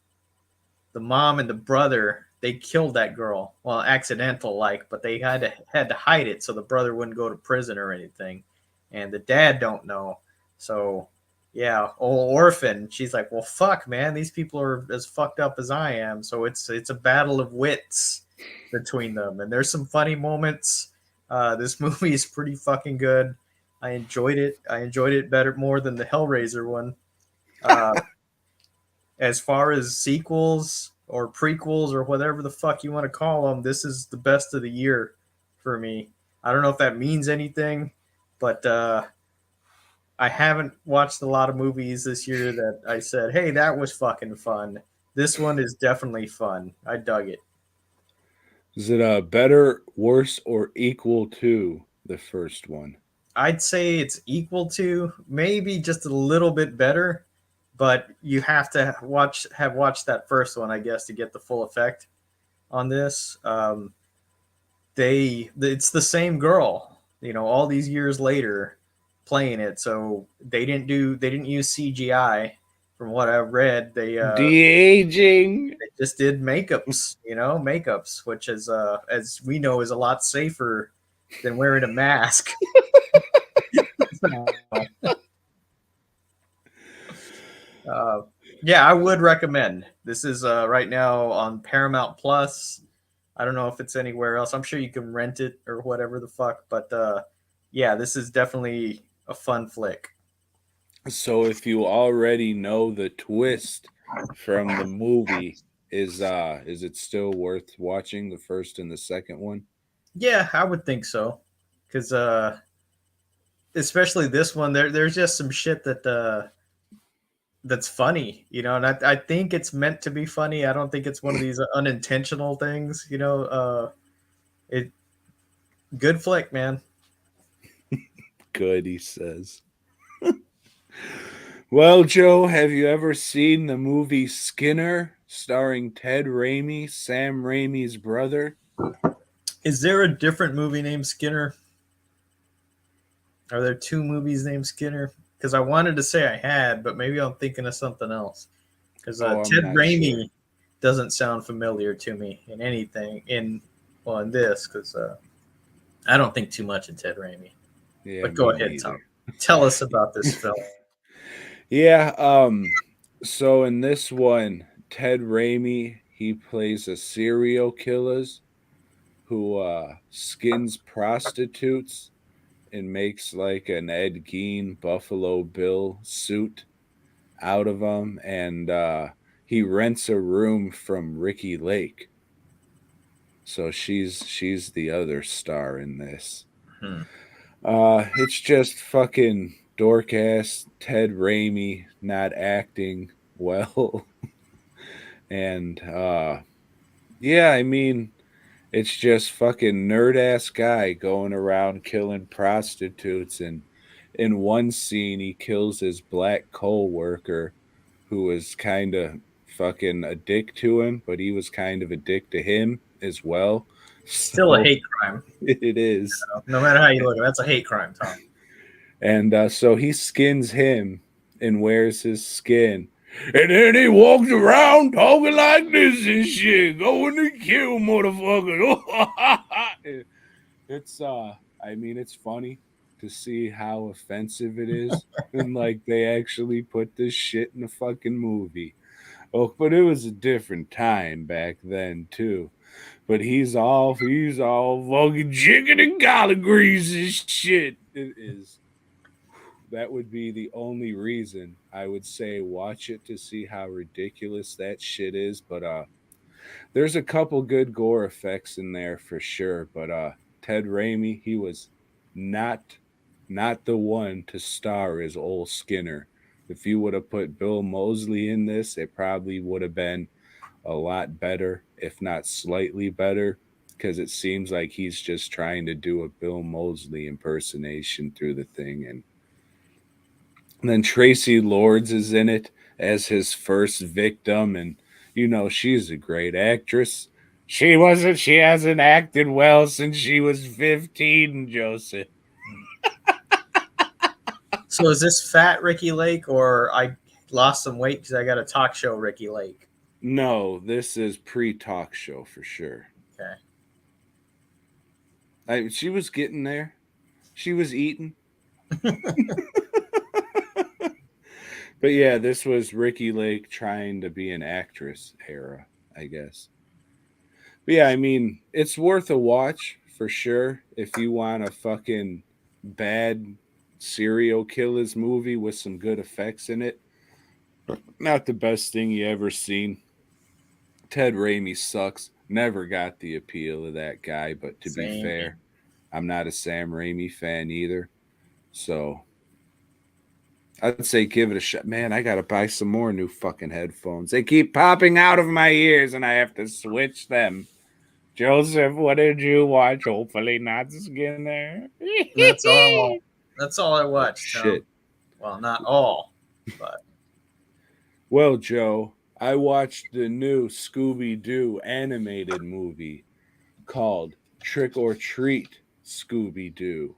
the mom and the brother, they killed that girl. Well, accidental like, but they had to hide it so the brother wouldn't go to prison or anything, and the dad don't know. So yeah, old Orphan, she's like, well, fuck, man, these people are as fucked up as I am. So it's a battle of wits between them, and there's some funny moments. This movie is pretty fucking good. I enjoyed it. I enjoyed it better more than the Hellraiser one. Uh, as far as sequels or prequels or whatever the fuck you want to call them, this is the best of the year for me. I don't know if that means anything, but I haven't watched a lot of movies this year that I said, hey, that was fucking fun. This one is definitely fun. I dug it. Is it better, worse, or equal to the first one? I'd say it's equal to, maybe just a little bit better, but you have to have watched that first one, I guess, to get the full effect on this. It's the same girl, all these years later playing it. So they didn't use CGI from what I've read. De-aging. They just did makeups, which is as we know is a lot safer than wearing a mask. uh, yeah, I would recommend. This is right now on Paramount Plus. I don't know if it's anywhere else. I'm sure you can rent it or whatever the fuck, but yeah, this is definitely a fun flick. So if you already know the twist from the movie, is it still worth watching the first and the second one? Yeah, I would think so, because especially this one, there's just some shit that's funny, and I think it's meant to be funny. I don't think it's one of these unintentional things, it good flick, man. Good, he says. Well, Joe, have you ever seen the movie Skinner, starring Ted Raimi, Sam Raimi's brother? Is there a different movie named Skinner? Are there two movies named Skinner? Because I wanted to say I had, but maybe I'm thinking of something else. Because I'm Ted not Raimi sure. doesn't sound familiar to me in anything in this, because I don't think too much of Ted Raimi. Yeah, But go me ahead, Tom. neither. Tell us about this film. Yeah, so in this one, Ted Raimi, he plays a serial killer who skins prostitutes and makes like an Ed Gein Buffalo Bill suit out of them, and he rents a room from Ricky Lake. So she's the other star in this. Hmm. It's just fucking dork ass Ted Raimi not acting well. And yeah, I mean, it's just fucking nerd ass guy going around killing prostitutes, and in one scene he kills his black co-worker who was kind of fucking a dick to him, but he was kind of a dick to him as well. Still a So hate crime. it is. No matter how you look at it, that's a hate crime, Tom. And so he skins him and wears his skin. And then he walks around talking like this and shit, going to kill motherfuckers. It's I mean, it's funny to see how offensive it is. And like they actually put this shit in a fucking movie. Oh, but it was a different time back then too. But he's all fucking chicken and collard grease and shit. It is. That would be the only reason I would say watch it, to see how ridiculous that shit is. But there's a couple good gore effects in there for sure. But Ted Raimi, he was not not the one to star as old Skinner. If you would have put Bill Moseley in this, it probably would have been a lot better, if not slightly better. because it seems like he's just trying to do a Bill Moseley impersonation through the thing. And then Tracy Lords is in it as his first victim, and she's a great actress. She hasn't acted well since she was 15, Joseph. So is this fat Ricky Lake, or I lost some weight because I got a talk show Ricky Lake? No, this is pre-talk show for sure. Okay. She was getting there. She was eating. But yeah, this was Ricky Lake trying to be an actress era, I guess. But yeah, I mean, it's worth a watch for sure if you want a fucking bad serial killers movie with some good effects in it. Not the best thing you ever seen. Ted Raimi sucks. Never got the appeal of that guy, but to be Same. fair, I'm not a Sam Raimi fan either. So I'd say give it a shot. Man, I gotta buy some more new fucking headphones. They keep popping out of my ears and I have to switch them. Joseph, what did you watch? Hopefully not Skinner. That's all. That's all I Oh, watched, shit. Tom. Well, not all, but Well, Joe, I watched the new Scooby-Doo animated movie called Trick or Treat Scooby-Doo.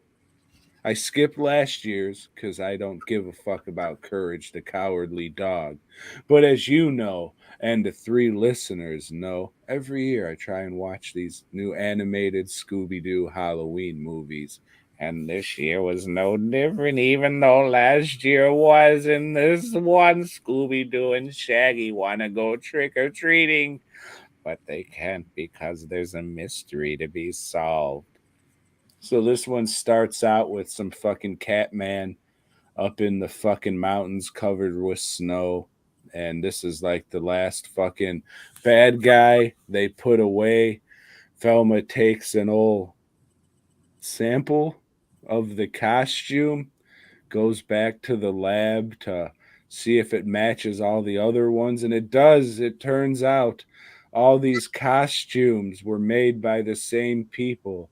I skipped last year's because I don't give a fuck about Courage the Cowardly Dog. But as you know, and the three listeners know, every year I try and watch these new animated Scooby Doo Halloween movies. And this year was no different, even though last year was. In this one, Scooby Doo and Shaggy want to go trick or treating, but they can't because there's a mystery to be solved. So this one starts out with some fucking cat man up in the fucking mountains covered with snow. And this is like the last fucking bad guy they put away. Velma takes an old sample of the costume, goes back to the lab to see if it matches all the other ones. And it does. It turns out all these costumes were made by the same people.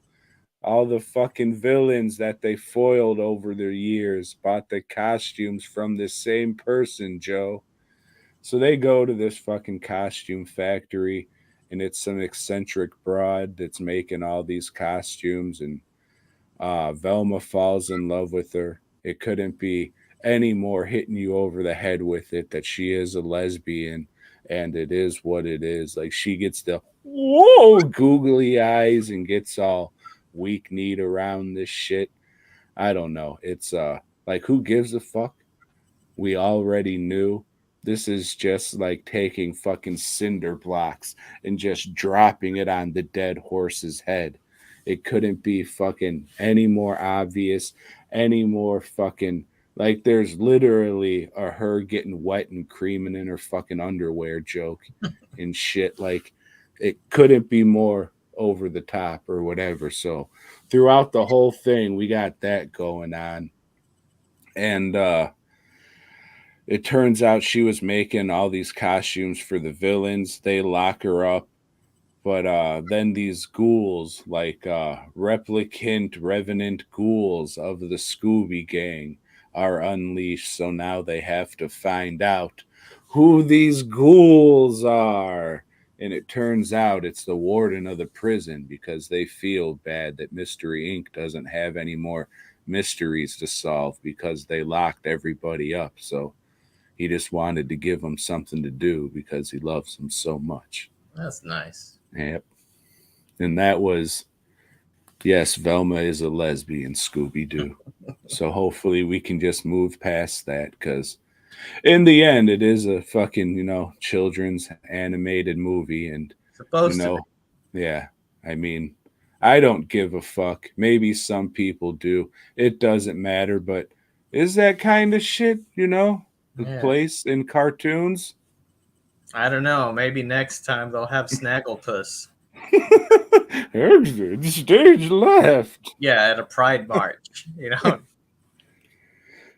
All the fucking villains that they foiled over the years bought the costumes from the same person, Joe. So they go to this fucking costume factory, and it's some eccentric broad that's making all these costumes, and Velma falls in love with her. It couldn't be any more hitting you over the head with it that she is a lesbian, and it is what it is. Like, she gets the whoa googly eyes and gets all weak kneed around this shit. I don't know. It's like, who gives a fuck? We already knew. This is just like taking fucking cinder blocks and just dropping it on the dead horse's head. It couldn't be fucking any more obvious, any more fucking, like, there's literally a her getting wet and creaming in her fucking underwear joke and shit. Like, it couldn't be more over the top or whatever. So throughout the whole thing, we got that going on. And it turns out she was making all these costumes for the villains. They lock her up, but then these ghouls, like replicant revenant ghouls of the Scooby gang, are unleashed. So now they have to find out who these ghouls are. And it turns out it's the warden of the prison, because they feel bad that Mystery Inc. doesn't have any more mysteries to solve because they locked everybody up. So he just wanted to give them something to do because he loves them so much. that's nice. Yep. And that was, yes, Velma is a lesbian, Scooby Doo. So hopefully we can just move past that, because in the end, it is a fucking, children's animated movie. And, you Supposed to be. know, yeah, I mean, I don't give a fuck. Maybe some people do. It doesn't matter. But is that kind of shit, the Yeah. place in cartoons? I don't know. Maybe next time they'll have Snagglepuss. Exit stage left. Yeah, at a Pride March.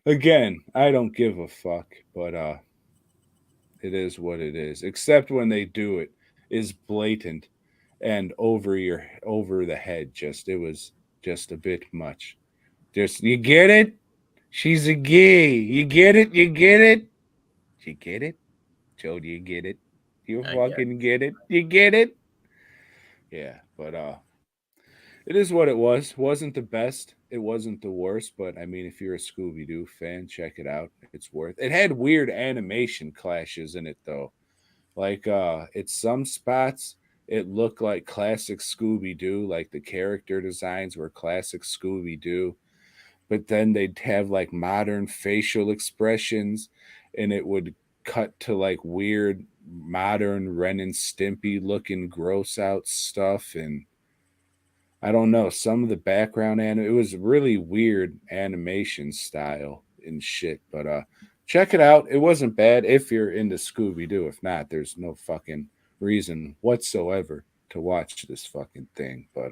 Again, I don't give a fuck, but it is what it is. Except when they do it is blatant, and over the head. Just it was just a bit much. Just you get it? She's a gay. You get it? You get it? You get it? Joe, do you get it? You I get. fucking get it? You get it? Yeah, but it is what it was. Wasn't the best. It wasn't the worst, but I mean, if you're a Scooby Doo fan, check it out. It's worth. It had weird animation clashes in it though. Like at some spots it looked like classic Scooby Doo, like the character designs were classic Scooby Doo, but then they'd have like modern facial expressions and it would cut to like weird modern Ren and Stimpy looking gross out stuff. And I don't know, some of the background and it was really weird animation style and shit. But check it out. It wasn't bad if you're into Scooby Doo. If not, there's no fucking reason whatsoever to watch this fucking thing. But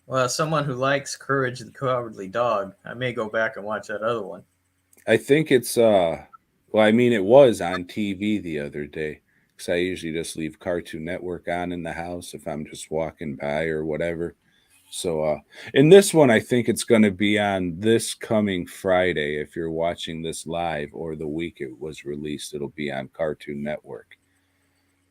Well, as someone who likes Courage the Cowardly Dog, I may go back and watch that other one. I think it's well, I mean it was on TV the other day cuz I usually just leave Cartoon Network on in the house if I'm just walking by or whatever. So in this one I think it's going to be on this coming Friday if you're watching this live, or the week it was released it'll be on Cartoon Network.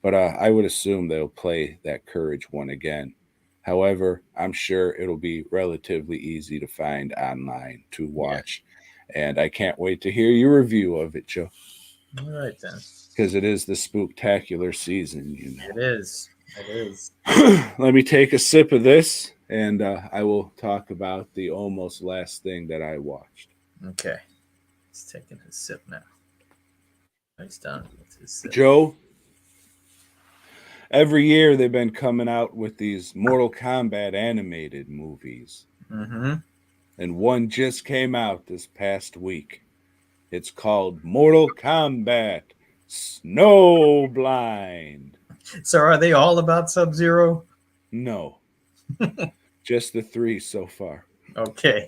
But I would assume they'll play that Courage one again. However, I'm sure it'll be relatively easy to find online to Yeah. watch. And I can't wait to hear your review of it, Joe, All right then. because it is the spooktacular season, you It is. It is. know. Let me take a sip of this, and I will talk about the almost last thing that I watched. Okay. He's taking his sip now. He's done with his sip. Joe, every year they've been coming out with these Mortal Kombat animated movies. Mm-hmm. And one just came out this past week. It's called Mortal Kombat Snowblind. So are they all about Sub-Zero? No, just the three so far. Okay.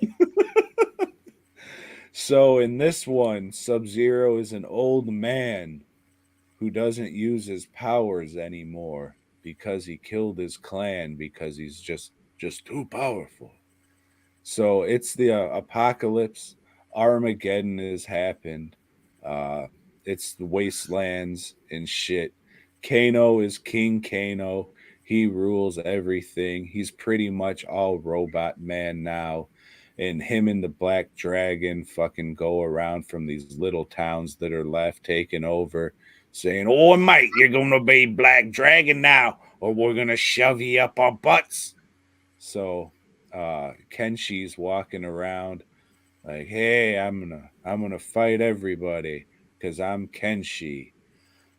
So in this one, Sub-Zero is an old man who doesn't use his powers anymore because he killed his clan because he's just too powerful. So it's the apocalypse. Armageddon has happened. Uh, it's the wastelands and shit. Kano is King Kano. He rules everything. He's pretty much all robot man now. And him and the Black Dragon fucking go around from these little towns that are left, taking over, saying, "Oh, mate, you're going to be Black Dragon now, or we're going to shove you up our butts." So Kenshi's walking around like, "Hey, I'm gonna fight everybody because I'm Kenshi."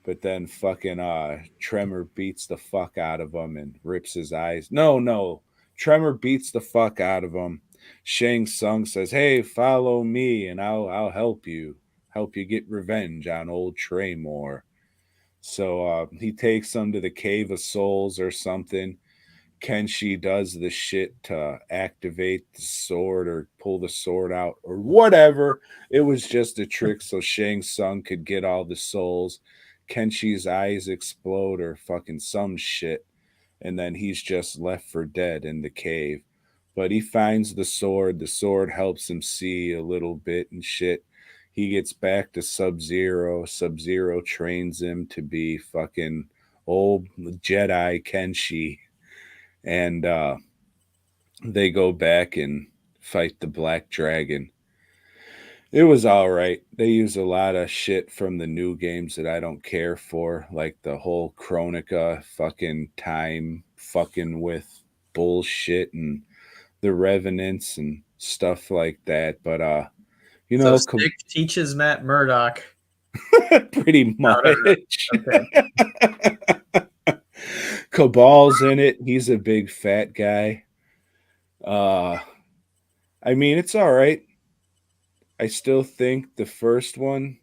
But then fucking Tremor beats the fuck out of him and rips his eyes. No, Tremor beats the fuck out of him. Shang Tsung says, "Hey, follow me and I'll help you get revenge on old Tremor." So he takes them to the Cave of Souls or something. Kenshi does the shit to activate the sword or pull the sword out or whatever. It was just a trick so Shang Tsung could get all the souls. Kenshi's eyes explode or fucking some shit. And then he's just left for dead in the cave. But he finds the sword. The sword helps him see a little bit and shit. He gets back to Sub Zero. Sub Zero trains him to be fucking old Jedi Kenshi, and they go back and fight the Black Dragon. It was all right. They use a lot of shit from the new games that I don't care for, like the whole Chronica fucking time fucking with bullshit and the Revenants and stuff like that. But you So know, Stick teaches Matt Murdock. pretty No, no, no. much. Okay. Cabal's in it. He's a big fat guy. Uh I mean, it's all right. I still think the first one,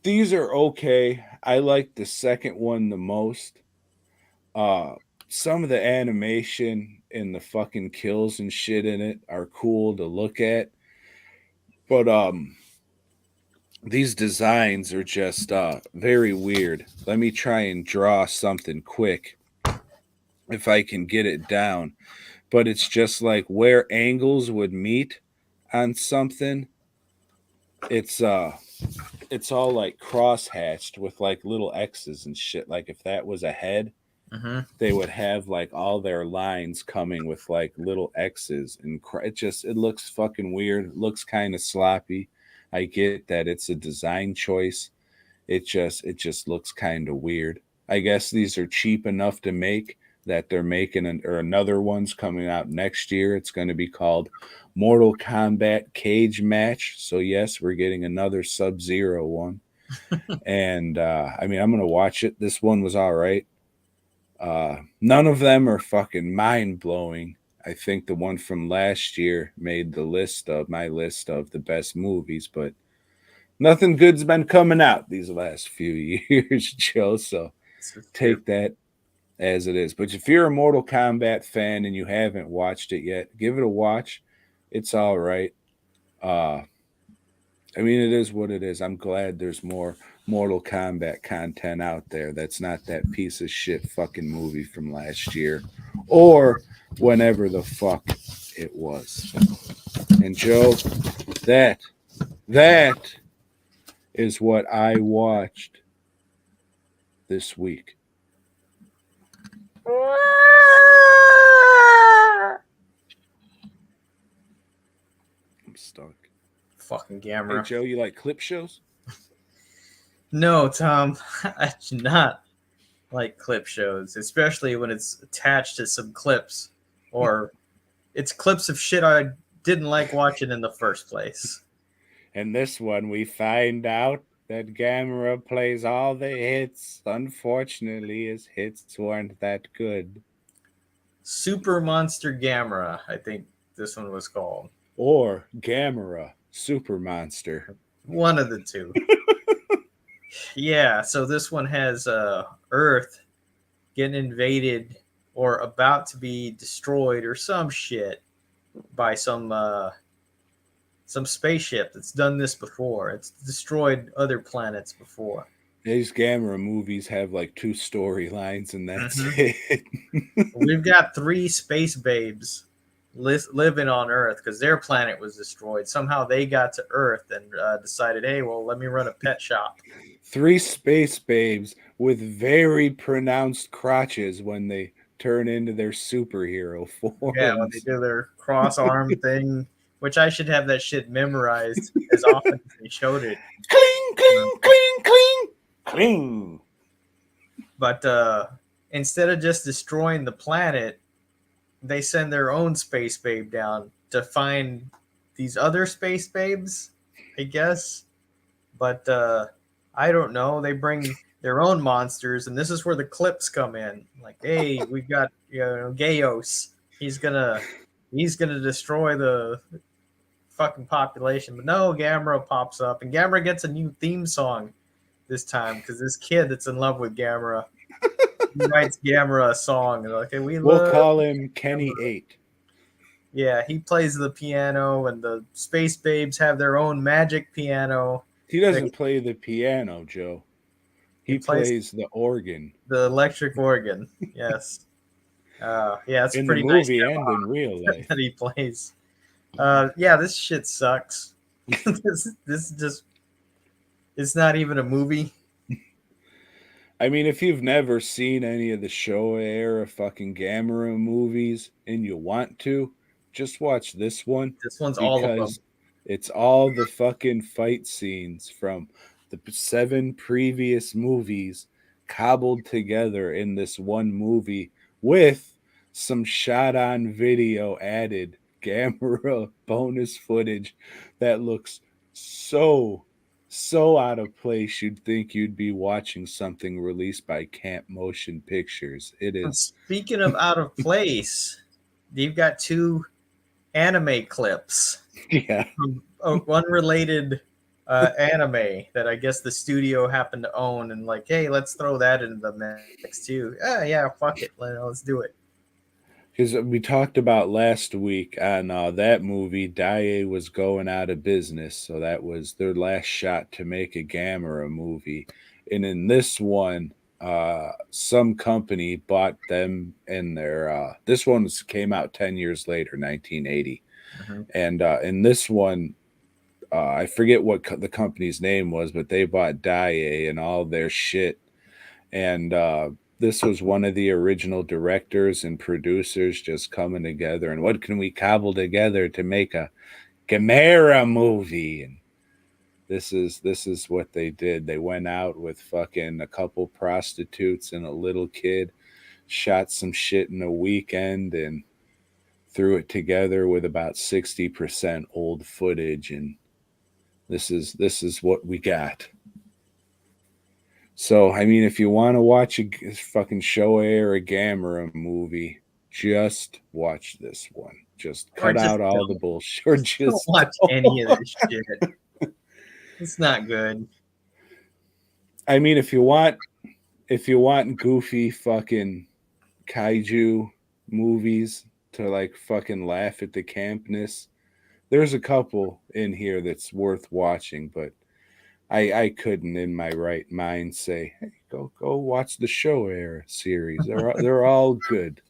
these are okay. I like the second one the most. Uh, some of the animation and the fucking kills and shit in it are cool to look at, but these designs are just very weird. Let me try and draw something quick if I can get it down. But it's just like where angles would meet on something. It's it's all like cross hatched with like little X's and shit. Like if that was a head, Mm-hmm. they would have like all their lines coming with like little X's, and it looks fucking weird. It looks kind of sloppy. I get that it's a design choice. It just looks kind of weird. I guess these are cheap enough to make that they're making or another one's coming out next year. It's going to be called Mortal Kombat Cage Match. So yes, we're getting another Sub-Zero one. And I mean, I'm going to watch it. This one was all right. None of them are fucking mind blowing. I think the one from last year made the list of my list of the best movies, but nothing good's been coming out these last few years, Joe. So This is true. take that as it is. But if you're a Mortal Kombat fan and you haven't watched it yet, give it a watch. It's all right. Uh, I mean, it is what it is. I'm glad there's more Mortal Kombat content out there. That's not that piece of shit fucking movie from last year or whenever the fuck it was. And Joe, that that is what I watched this week. I'm stuck. Fucking Hey Gamera. Joe, you like clip shows? No, Tom, I do not like clip shows, especially when it's attached to some clips or it's clips of shit I didn't like watching in the first place. In this one, we find out that Gamera plays all the hits. Unfortunately, his hits weren't that good. Super Monster Gamera, I think this one was called. Or Gamera, Super Monster. One of the two. Yeah, so this one has Earth getting invaded or about to be destroyed or some shit by some spaceship that's done this before. It's destroyed other planets before. These Gamera movies have like two storylines, and that's Hmm. it. We've got three space babes living on Earth because their planet was destroyed. Somehow they got to Earth and decided, hey, well, let me run a pet shop. Three space babes with very pronounced crotches when they turn into their superhero Yeah, when they forms. do their cross arm thing, which I should have that shit memorized as often as they showed it. Cling, cling, cling, cling, cling. But instead of just destroying the planet, they send their own space babe down to find these other space babes, I guess. But I don't know. They bring their own monsters, and this is where the clips come in. Like, hey, we've got Gaios. He's gonna destroy the fucking population. But no, Gamera pops up, and Gamera gets a new theme song this time because this kid that's in love with Gamera, he writes Gamera a song. And like, hey, we We'll love call him Kenny Gamera. 8. Yeah, he plays the piano, and the space babes have their own magic piano. He doesn't play the piano, Joe. He He plays plays the organ the electric organ. Yes. Yeah, it's a in the pretty nice movie and in demo real life. that he plays. Yeah, this shit sucks. this just it's not even a movie. I mean, if you've never seen any of the Showa era fucking Gamera movies and you want to, just watch this one This one's all of them. because it's all the fucking fight scenes from the seven previous movies cobbled together in this one movie with some shot on video added Gamera bonus footage that looks so out of place you'd think you'd be watching something released by Camp Motion Pictures. It And is. speaking of out of place, you've got two anime clips Yeah. from unrelated anime that I guess the studio happened to own, and like, hey, let's throw that into the mix too. Yeah, fuck it, let's do it. Because we talked about last week on that movie, Daiei was going out of business, so that was their last shot to make a Gamera movie. And in this one, some company bought them, and their this one came out 10 years later, 1980. Mhm. And in this one, I forget what the company's name was, but they bought Daiei and all their shit. And this was one of the original directors and producers just coming together. And what can we cobble together to make a Gamera movie? And this is what they did. They went out with fucking a couple prostitutes and a little kid, shot some shit in a weekend, and threw it together with about 60% old footage. And this is what we got. So, I mean, if you want to watch a fucking Shoei or a Gamera movie, just watch this one. Just Or cut just out all the bullshit. Or don't just watch any of this shit. It's not good. I mean, if you want goofy fucking kaiju movies to like fucking laugh at the campness, there's a couple in here that's worth watching, but I couldn't in my right mind say, hey, go watch the Show Era series. They're all good.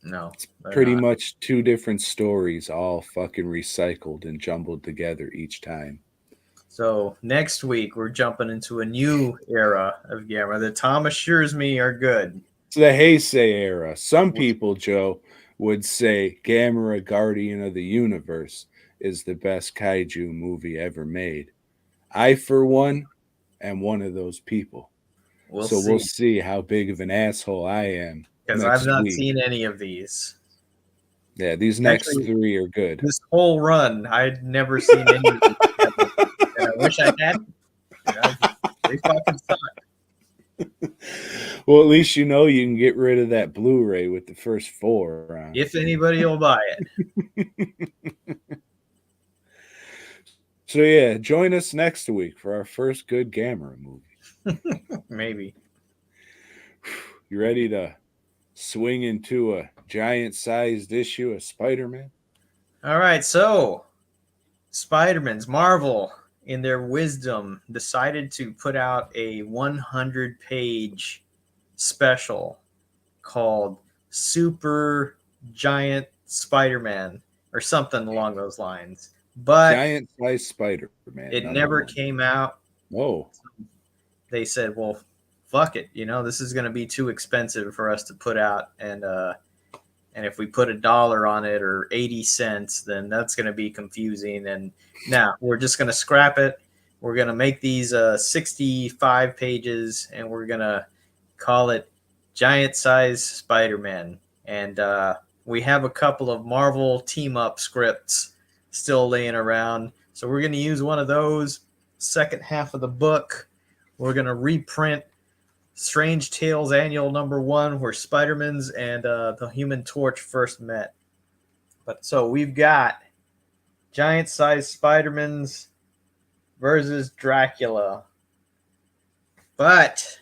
No, It's they're pretty not. much two different stories, all fucking recycled and jumbled together each time. So next week we're jumping into a new era of Gamera that Tom assures me are good. It's the Heisei era. Some people, Joe, would say Gamera Guardian of the Universe is the best kaiju movie ever made. I, for one, am one of those people. We'll So we'll see. see how big of an asshole I am Because I've next not week. seen any of these. Yeah, these next Actually, three are good. this whole run, I'd never seen any of these ever. And I wish I had. They fucking suck. Well, at least you know you can get rid of that Blu-ray with the first four on. If anybody will buy it. So yeah, join us next week for our first good Gamera movie. Maybe. You ready to swing into a giant-sized issue of Spider-Man? All right, so Spider-Man's Marvel, in their wisdom, decided to put out a 100-page special called Super Giant Spider-Man or something along those lines. But Giant-sized Spider-Man. it never came out. Oh, They said, well, fuck it. This is going to be too expensive for us to put out. And if we put $1 on it or 80 cents, then that's going to be confusing. And now we're just going to scrap it. We're going to make these 65 pages and we're going to call it Giant Size Spider-Man. And we have a couple of Marvel team up scripts still laying around. So we're going to use one of those. Second half of the book, we're going to reprint Strange Tales Annual #1, where Spider-Man's and the Human Torch first met. But so we've got giant-sized Spider-Man's versus Dracula, but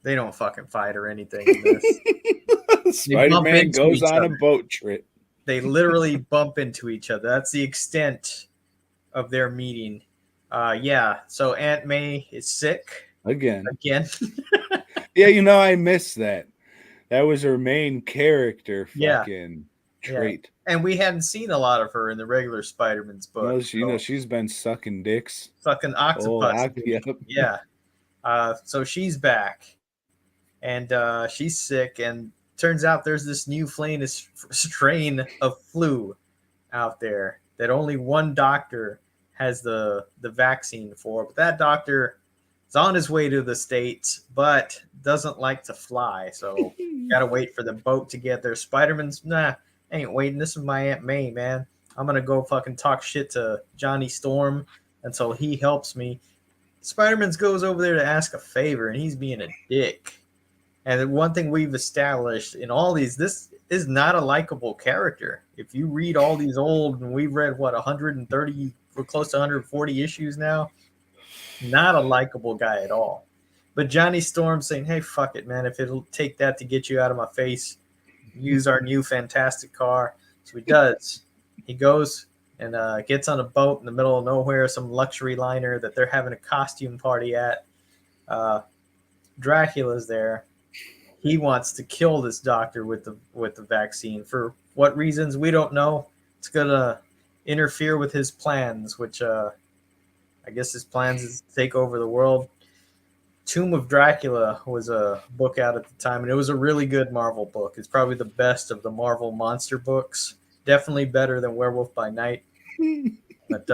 they don't fucking fight or anything in this. Spider-Man goes on a boat trip. They literally bump into each other. That's the extent of their meeting. Yeah, so Aunt May is sick. Again. Yeah, I missed that. That was her main character fucking trait. Yeah. And we hadn't seen a lot of her in the regular Spider-Man's book. She's been sucking dicks. Sucking octopus. Yep. Yeah. So she's back. And she's sick. And turns out there's this new strain of flu out there that only one doctor has the vaccine for. But that doctor is on his way to the States, but doesn't like to fly. So got to wait for the boat to get there. Spider-Man's, nah, ain't waiting. This is my Aunt May, man. I'm going to go fucking talk shit to Johnny Storm until he helps me. Spider-Man goes over there to ask a favor, and he's being a dick. And one thing we've established in all these, this is not a likable character. If you read all these old, and we've read, 130, we're close to 140 issues now, not a likable guy at all. But Johnny Storm saying, "Hey, fuck it, man. If it'll take that to get you out of my face, use our new fantastic car." So he does. He goes and gets on a boat in the middle of nowhere, some luxury liner that they're having a costume party at. Dracula's there. He wants to kill this doctor with the vaccine. For what reasons, we don't know. It's gonna interfere with his plans, which I guess his plans is to take over the world. Tomb of Dracula was a book out at the time, and it was a really good Marvel book. It's probably the best of the Marvel monster books. Definitely better than Werewolf by Night. But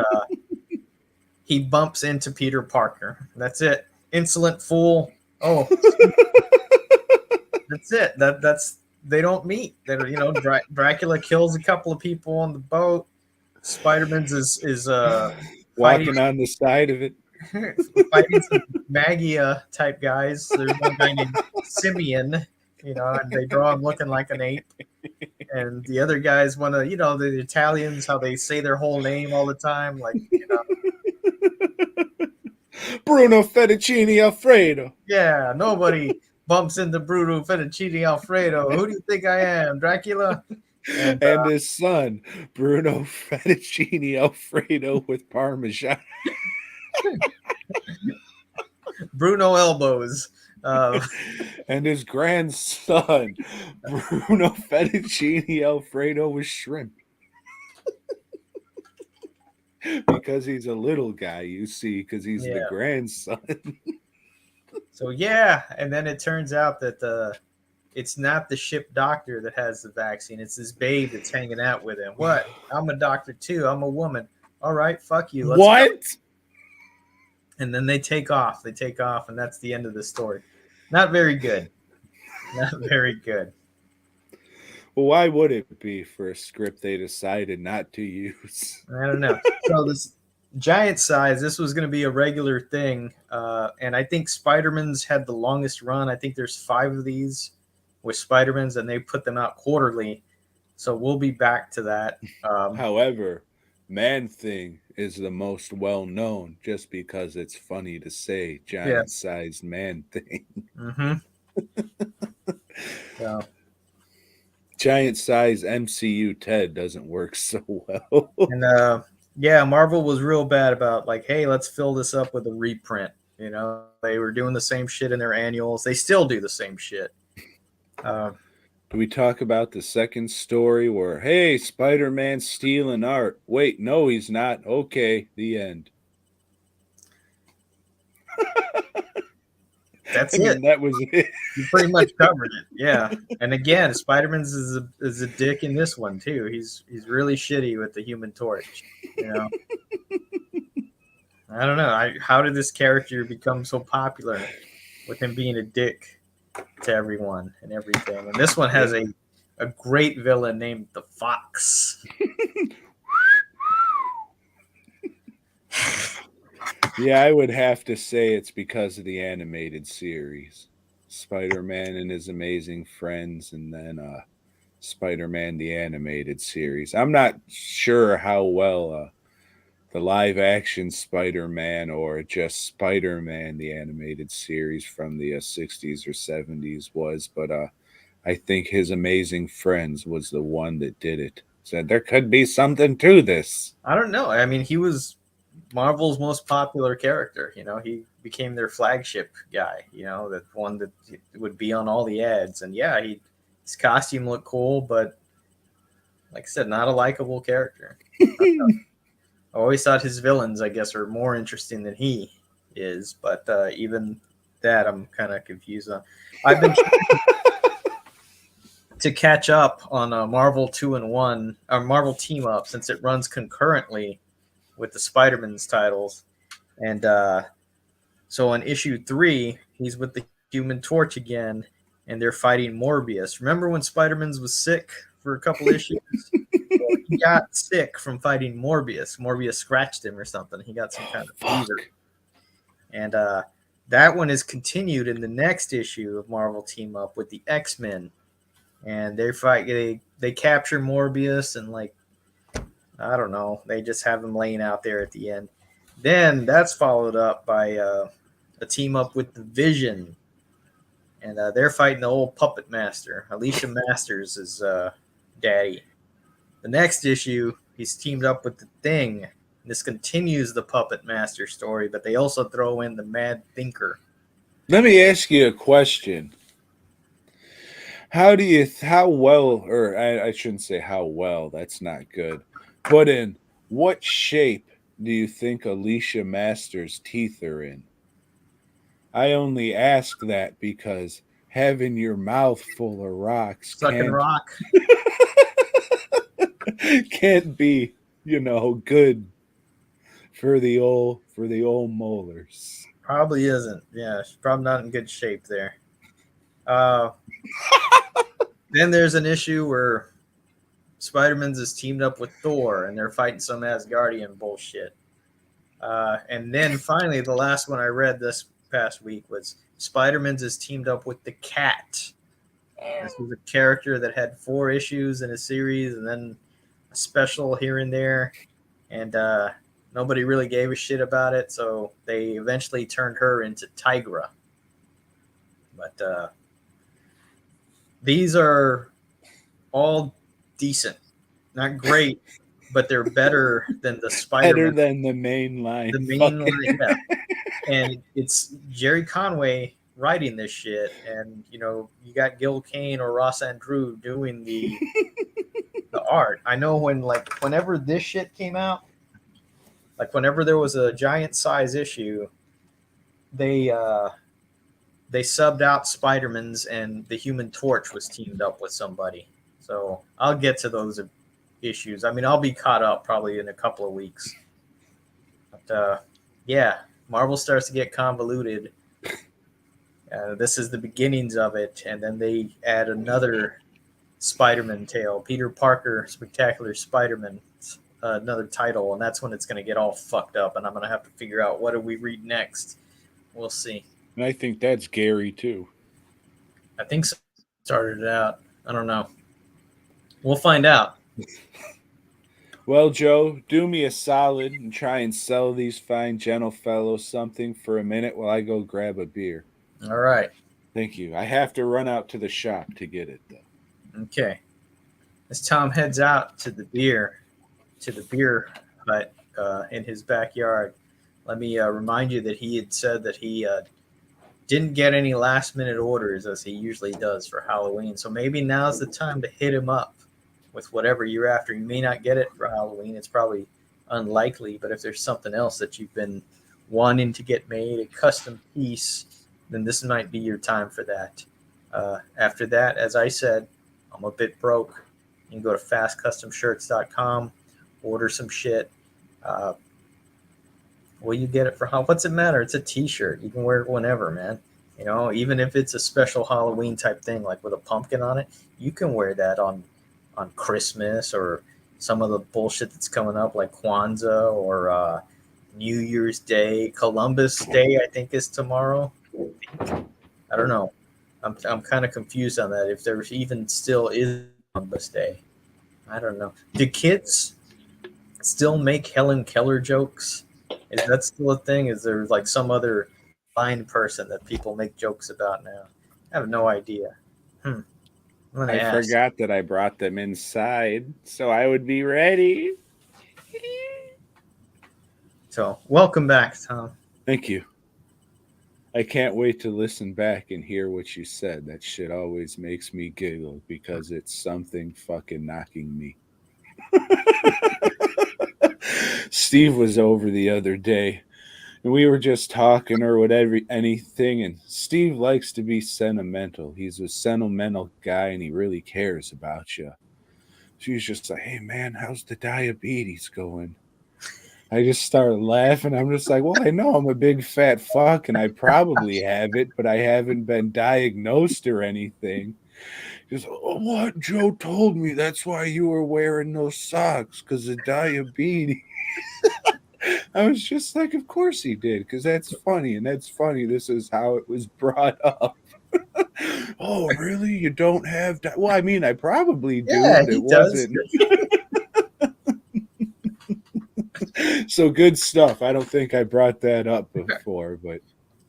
he bumps into Peter Parker. That's it. Insolent fool. Oh, that's it. That's they don't meet. That Dracula kills a couple of people on the boat. Spider-Man's is walking on the side of it. fighting some Magia type guys. There's one guy named Simeon, and they draw him looking like an ape. And the other guys want to, the Italians, how they say their whole name all the time, like, Bruno Fettuccine Alfredo. Yeah, nobody bumps into Bruno Fettuccine Alfredo. Who do you think I am, Dracula? And his son, Bruno Fettuccine Alfredo with Parmesan. Bruno Elbows. And his grandson, Bruno Fettuccine Alfredo with shrimp. Because he's a little guy, you see, because he's the grandson. So, yeah, and then it turns out that it's not the ship doctor that has the vaccine. It's this babe that's hanging out with him. What? I'm a doctor, too. I'm a woman. All right, fuck you. Let's what? Go. And then they take off. And that's the end of the story. Not very good. Not very good. Well, why would it be for a script they decided not to use? I don't know. So this giant size, this was going to be a regular thing. And I think Spider-Man's had the longest run. I think there's 5 of these with Spider-Man's, and they put them out quarterly. So we'll be back to that. However, Man-Thing is the most well-known just because it's funny to say giant-sized Man-Thing. Mm-hmm. So. Giant-sized MCU Ted doesn't work so well. And Marvel was real bad about like, hey, let's fill this up with a reprint. They were doing the same shit in their annuals. They still do the same shit. Do we talk about the second story where, hey, Spider-Man's stealing art? Wait, no, he's not. Okay, the end. That's it. That was it. You pretty much covered it. Yeah. And again, Spider-Man's is a dick in this one too. He's really shitty with the Human Torch. I don't know. How did this character become so popular with him being a dick to everyone and everything? And this one has a great villain named the Fox. Yeah, I would have to say it's because of the animated series. Spider-Man and His Amazing Friends, and then Spider-Man the animated series. I'm not sure how well the live-action Spider-Man or just Spider-Man the animated series from the 60s or 70s was, but I think His Amazing Friends was the one that did it. Said there could be something to this. I don't know. I mean, he was Marvel's most popular character. He became their flagship guy. That one that would be on all the ads. And yeah, his costume looked cool, but like I said, not a likable character. I always thought his villains, I guess, are more interesting than he is. But even that, I'm kind of confused on. I've been to catch up on Marvel 2-in-1 or Marvel Team Up since it runs concurrently with the Spider-Man's titles. And so on issue 3, he's with the Human Torch again, and they're fighting Morbius. Remember when Spider-Man's was sick for a couple issues? Well, he got sick from fighting Morbius. Morbius scratched him or something. He got some kind of fever. And that one is continued in the next issue of Marvel Team Up with the X-Men. And they fight. They capture Morbius, and like, I don't know, they just have him laying out there at the end. Then that's followed up by a team up with the Vision, and they're fighting the old puppet master. Alicia Masters is daddy. The next issue, he's teamed up with the Thing. This continues the puppet master story, but they also throw in the Mad Thinker. Let me ask you a question. How well, or I shouldn't say how well, that's not good, but in what shape do you think Alicia Masters' teeth are in? I only ask that because having your mouth full of rocks Sucking rock. can't be, good for the old molars. Probably isn't. Yeah, she's probably not in good shape there. Then there's an issue where Spider-Man's is teamed up with Thor, and they're fighting some Asgardian bullshit. And then finally, the last one I read this past week was Spider-Man's is teamed up with the Cat. This was a character that had 4 issues in a series, and then a special here and there, and nobody really gave a shit about it, so they eventually turned her into Tigra. But these are all decent, not great, but they're better than the Spider-Man. Better than the main line. The main line, yeah. And it's Jerry Conway writing this shit, and you got Gil Kane or Ross Andrew doing the art. I know whenever this shit came out, like whenever there was a giant size issue, they subbed out Spider-Man's, and the Human Torch was teamed up with somebody. So I'll get to those issues. I mean, I'll be caught up probably in a couple of weeks. But yeah, Marvel starts to get convoluted. This is the beginnings of it, and then they add another Spider-Man tale, Peter Parker, Spectacular Spider-Man, another title, and that's when it's going to get all fucked up, and I'm going to have to figure out what do we read next. We'll see. And I think that's Gary too. I think so. Started it out. I don't know. We'll find out. Well, Joe, do me a solid and try and sell these fine gentle fellows something for a minute while I go grab a beer. All right. Thank you. I have to run out to the shop to get it, though. Okay. As Tom heads out to the beer hut in his backyard, let me remind you that he had said that he didn't get any last-minute orders as he usually does for Halloween. So maybe now's the time to hit him up with whatever you're after. You may not get it for Halloween. It's probably unlikely. But if there's something else that you've been wanting to get made, a custom piece, then this might be your time for that. After that, as I said, I'm a bit broke. You can go to fastcustomshirts.com, order some shit. Well, you get it for what's it matter? It's a t-shirt. You can wear it whenever, man. Even if it's a special Halloween type thing, like with a pumpkin on it, you can wear that on Christmas or some of the bullshit that's coming up, like Kwanzaa or New Year's Day. Columbus Day, I think, is tomorrow. I don't know. I'm kind of confused on that. If there even still is Columbus Day, I don't know. Do kids still make Helen Keller jokes? Is that still a thing? Is there like some other blind person that people make jokes about now? I have no idea. I forgot that I brought them inside, so I would be ready. So, welcome back, Tom. Thank you. I can't wait to listen back and hear what you said. That shit always makes me giggle because it's something fucking knocking me. Steve was over the other day, and we were just talking or whatever, anything, and Steve likes to be sentimental. He's a sentimental guy, and he really cares about you. She's just like, hey, man, how's the diabetes going? I just started laughing. I'm just like, well, I know I'm a big fat fuck, and I probably have it, but I haven't been diagnosed or anything. He goes, oh, what? Joe told me that's why you were wearing those socks, because of diabetes. I was just like, of course he did, because that's funny, and that's funny. This is how it was brought up. Oh, really? You don't have well, I mean, I probably do, yeah, but it wasn't. So good stuff. I don't think I brought that up before, but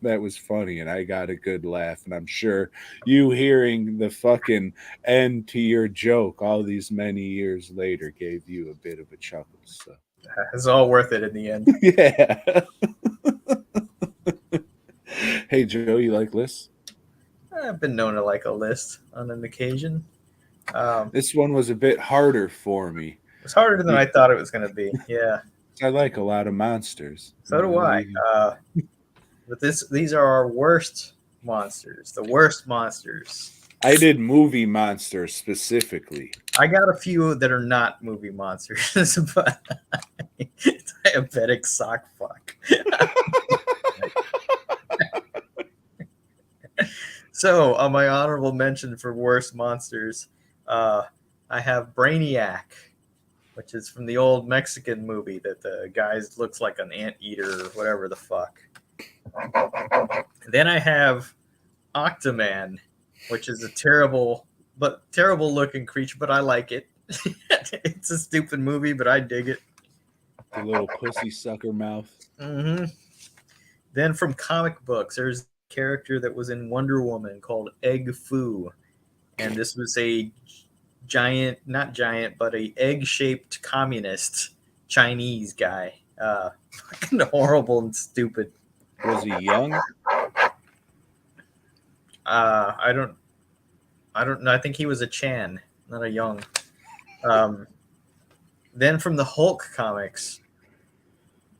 that was funny, and I got a good laugh. And I'm sure you hearing the fucking end to your joke all these many years later gave you a bit of a chuckle. So It's all worth it in the end. yeah. Hey Joe, you like lists? I've been known to like a list on an occasion. This one was a bit harder for me. It's harder than I thought it was going to be. Yeah, I like a lot of monsters. so do I. But these are our worst monsters. The worst monsters. I did movie monsters specifically. I got a few that are not movie monsters, but diabetic sock fuck. So, on my honorable mention for worst monsters, I have Brainiac, which is from the old Mexican movie that the guy looks like an anteater or whatever the fuck. Then I have Octoman, which is a terrible looking creature, but I like it. It's a stupid movie, but I dig it. The little pussy sucker mouth. Mm-hmm. Then from comic books, there's a character that was in Wonder Woman called Egg Foo, and this was a not giant, but a egg-shaped communist Chinese guy. Fucking horrible and stupid. Was he young? I don't know. I think he was a Chan, not a Young. Then from the Hulk comics,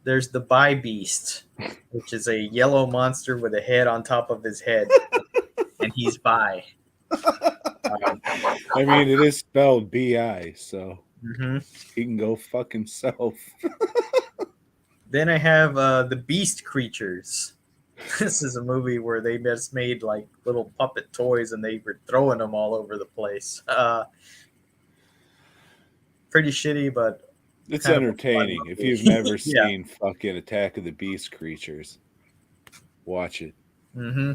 there's the Bi Beast, which is a yellow monster with a head on top of his head, and he's bi. I mean, it is spelled B-I, so he can go fuck himself. Then I have the Beast Creatures. This is a movie where they just made like little puppet toys and they were throwing them all over the place. Pretty shitty, but it's entertaining. If you've never seen fucking Attack of the Beast Creatures, watch it. Mm-hmm.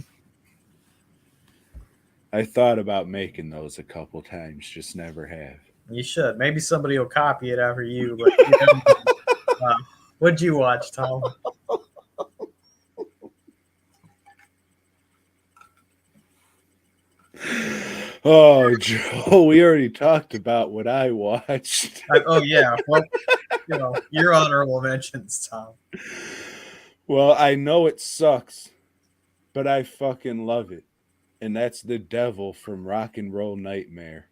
I thought about making those a couple times, just never have. You should. Maybe somebody will copy it after you. But what'd you watch, Tom? Oh, Joe, we already talked about what I watched. Oh, yeah. Well, your honorable mentions, Tom. Well, I know it sucks, but I fucking love it. And that's the devil from Rock and Roll Nightmare.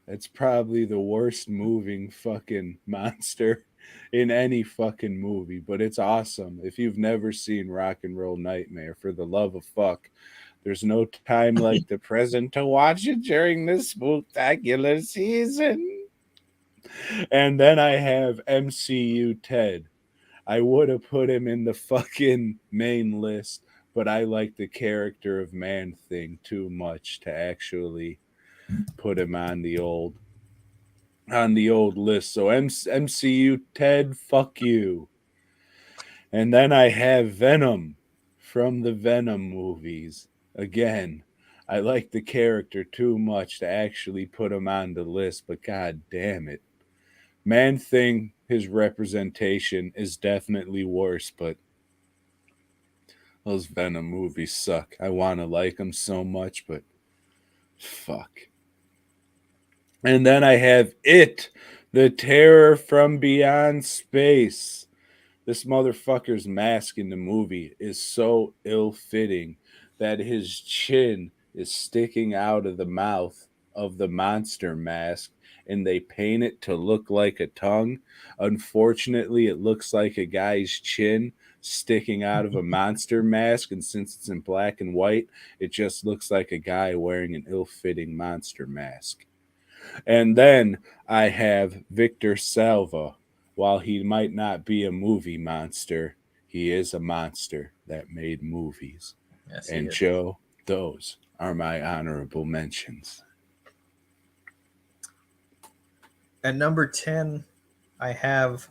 That's probably the worst moving fucking monster in any fucking movie, but it's awesome. If you've never seen Rock and Roll Nightmare, for the love of fuck, there's no time like the present to watch it during this spectacular season. And then I have MCU Ted. I would have put him in the fucking main list, but I like the character of Man-Thing too much to actually put him on the old list. So MCU Ted, fuck you. And then I have Venom from the Venom movies. Again, I like the character too much to actually put him on the list, but god damn it. Man-Thing, his representation is definitely worse, but those Venom movies suck. I want to like them so much, but fuck. And then I have It, the Terror from Beyond Space. This motherfucker's mask in the movie is so ill-fitting that his chin is sticking out of the mouth of the monster mask, and they paint it to look like a tongue. Unfortunately, it looks like a guy's chin sticking out of a monster mask, and since it's in black and white, it just looks like a guy wearing an ill-fitting monster mask. And then I have Victor Salva. While he might not be a movie monster, he is a monster that made movies. Yes, and Joe, those are my honorable mentions. At number 10, I have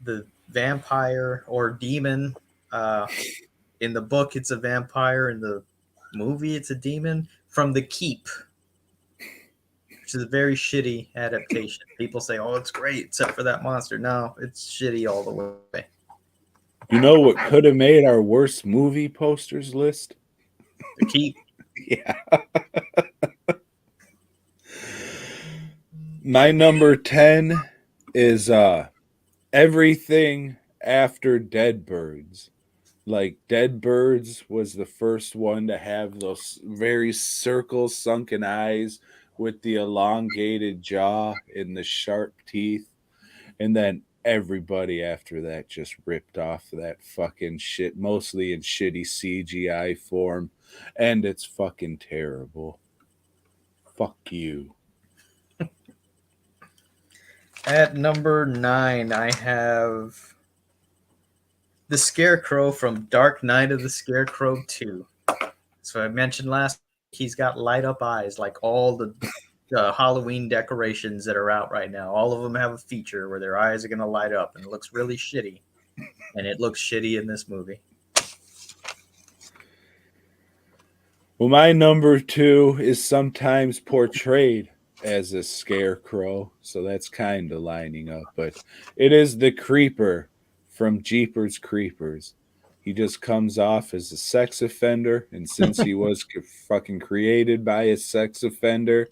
the vampire or demon. In the book, it's a vampire. In the movie, it's a demon from The Keep, which is a very shitty adaptation. People say, oh, it's great, except for that monster. No, it's shitty all the way. You know what could have made our worst movie posters list? The Keep. Yeah. My number 10 is everything after Dead Birds. Like Dead Birds was the first one to have those very circle sunken eyes with the elongated jaw and the sharp teeth. And then everybody after that just ripped off that fucking shit, mostly in shitty CGI form. And it's fucking terrible. Fuck you. At number 9, I have the Scarecrow from Dark Knight of the Scarecrow 2. So I mentioned last, he's got light up eyes like all the Halloween decorations that are out right now. All of them have a feature where their eyes are going to light up, and it looks really shitty. And it looks shitty in this movie. Well, my number 2 is sometimes portrayed as a scarecrow, so that's kind of lining up. But it is the Creeper from Jeepers Creepers. He just comes off as a sex offender, and since he was fucking created by a sex offender,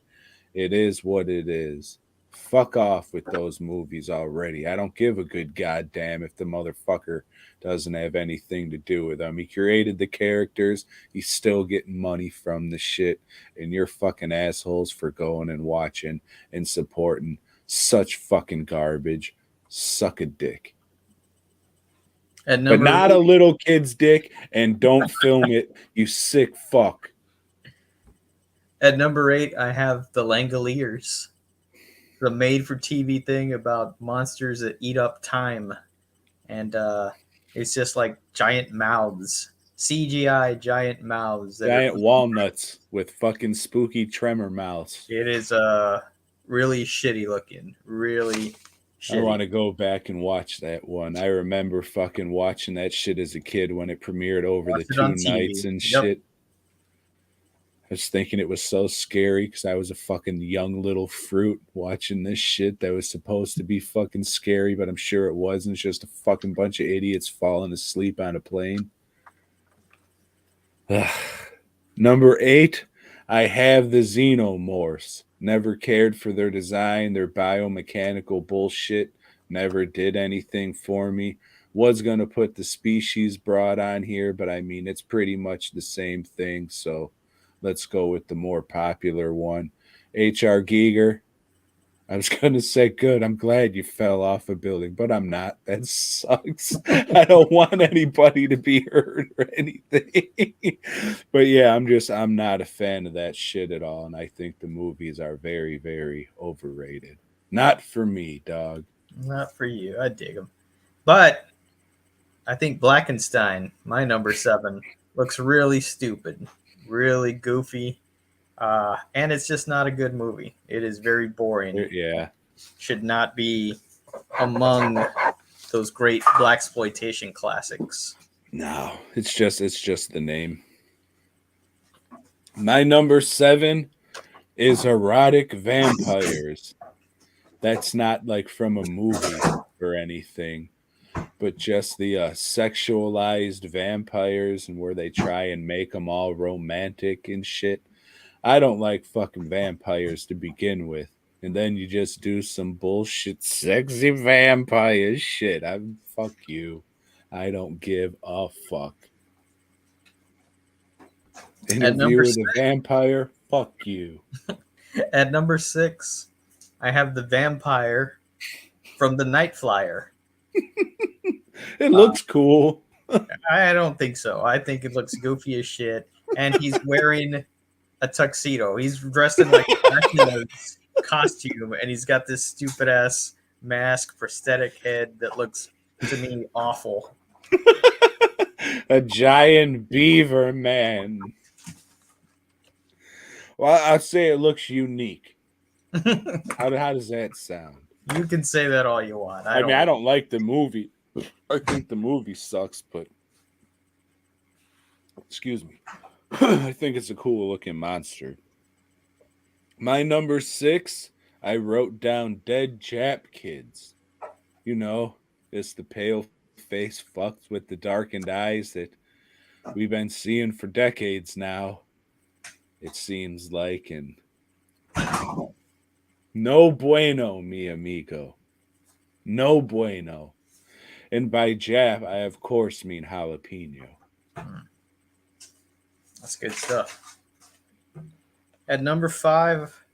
it is what it is. Fuck off with those movies already. I don't give a good goddamn if the motherfucker doesn't have anything to do with them. He created the characters. He's still getting money from the shit. And you're fucking assholes for going and watching and supporting such fucking garbage. Suck a dick. But not a little kid's dick, and don't film it, you sick fuck. At number 8, I have The Langoliers, the made-for-TV thing about monsters that eat up time. And it's just like giant mouths. CGI giant mouths. Giant walnuts with fucking spooky tremor mouths. It is really shitty looking. Really shitty. I want to go back and watch that one. I remember fucking watching that shit as a kid when it premiered over the 2 nights and shit. I was thinking it was so scary because I was a fucking young little fruit watching this shit that was supposed to be fucking scary, but I'm sure it wasn't. It's just a fucking bunch of idiots falling asleep on a plane. Number 8, I have the Xenomorphs. Never cared for their design, their biomechanical bullshit. Never did anything for me. Was going to put the species broad on here, but I mean, it's pretty much the same thing, so let's go with the more popular one. H.R. Giger. I was going to say, good, I'm glad you fell off a building, but I'm not. That sucks. I don't want anybody to be hurt or anything. But yeah, I'm not a fan of that shit at all. And I think the movies are very, very overrated. Not for me, dog. Not for you. I dig them. But I think Blackenstein, my number 7, looks really stupid, really goofy. And it's just not a good movie. It is very boring. Yeah. Should not be among those great blaxploitation classics. No, it's just the name. My number 7 is Erotic Vampires. That's not like from a movie or anything, but just the sexualized vampires and where they try and make them all romantic and shit. I don't like fucking vampires to begin with. And then you just do some bullshit sexy vampire shit. Fuck you. I don't give a fuck. Interview with a vampire? Fuck you. At number 6, I have the vampire from the Night Flyer. It looks cool. I don't think so. I think it looks goofy as shit. And he's wearing a tuxedo. He's dressed in like Dracula's costume, and he's got this stupid ass mask, prosthetic head that looks to me awful. A giant beaver man. Well, I'd say it looks unique. How does that sound? You can say that all you want. I don't like the movie. I think the movie sucks, but excuse me. I think it's a cool looking monster. My number 6, I wrote down Dead Jap Kids. You know, it's the pale face fucked with the darkened eyes that we've been seeing for decades now, it seems like, and no bueno, mi amigo. No bueno. And by Jap, I of course mean jalapeno. That's good stuff. At number 5,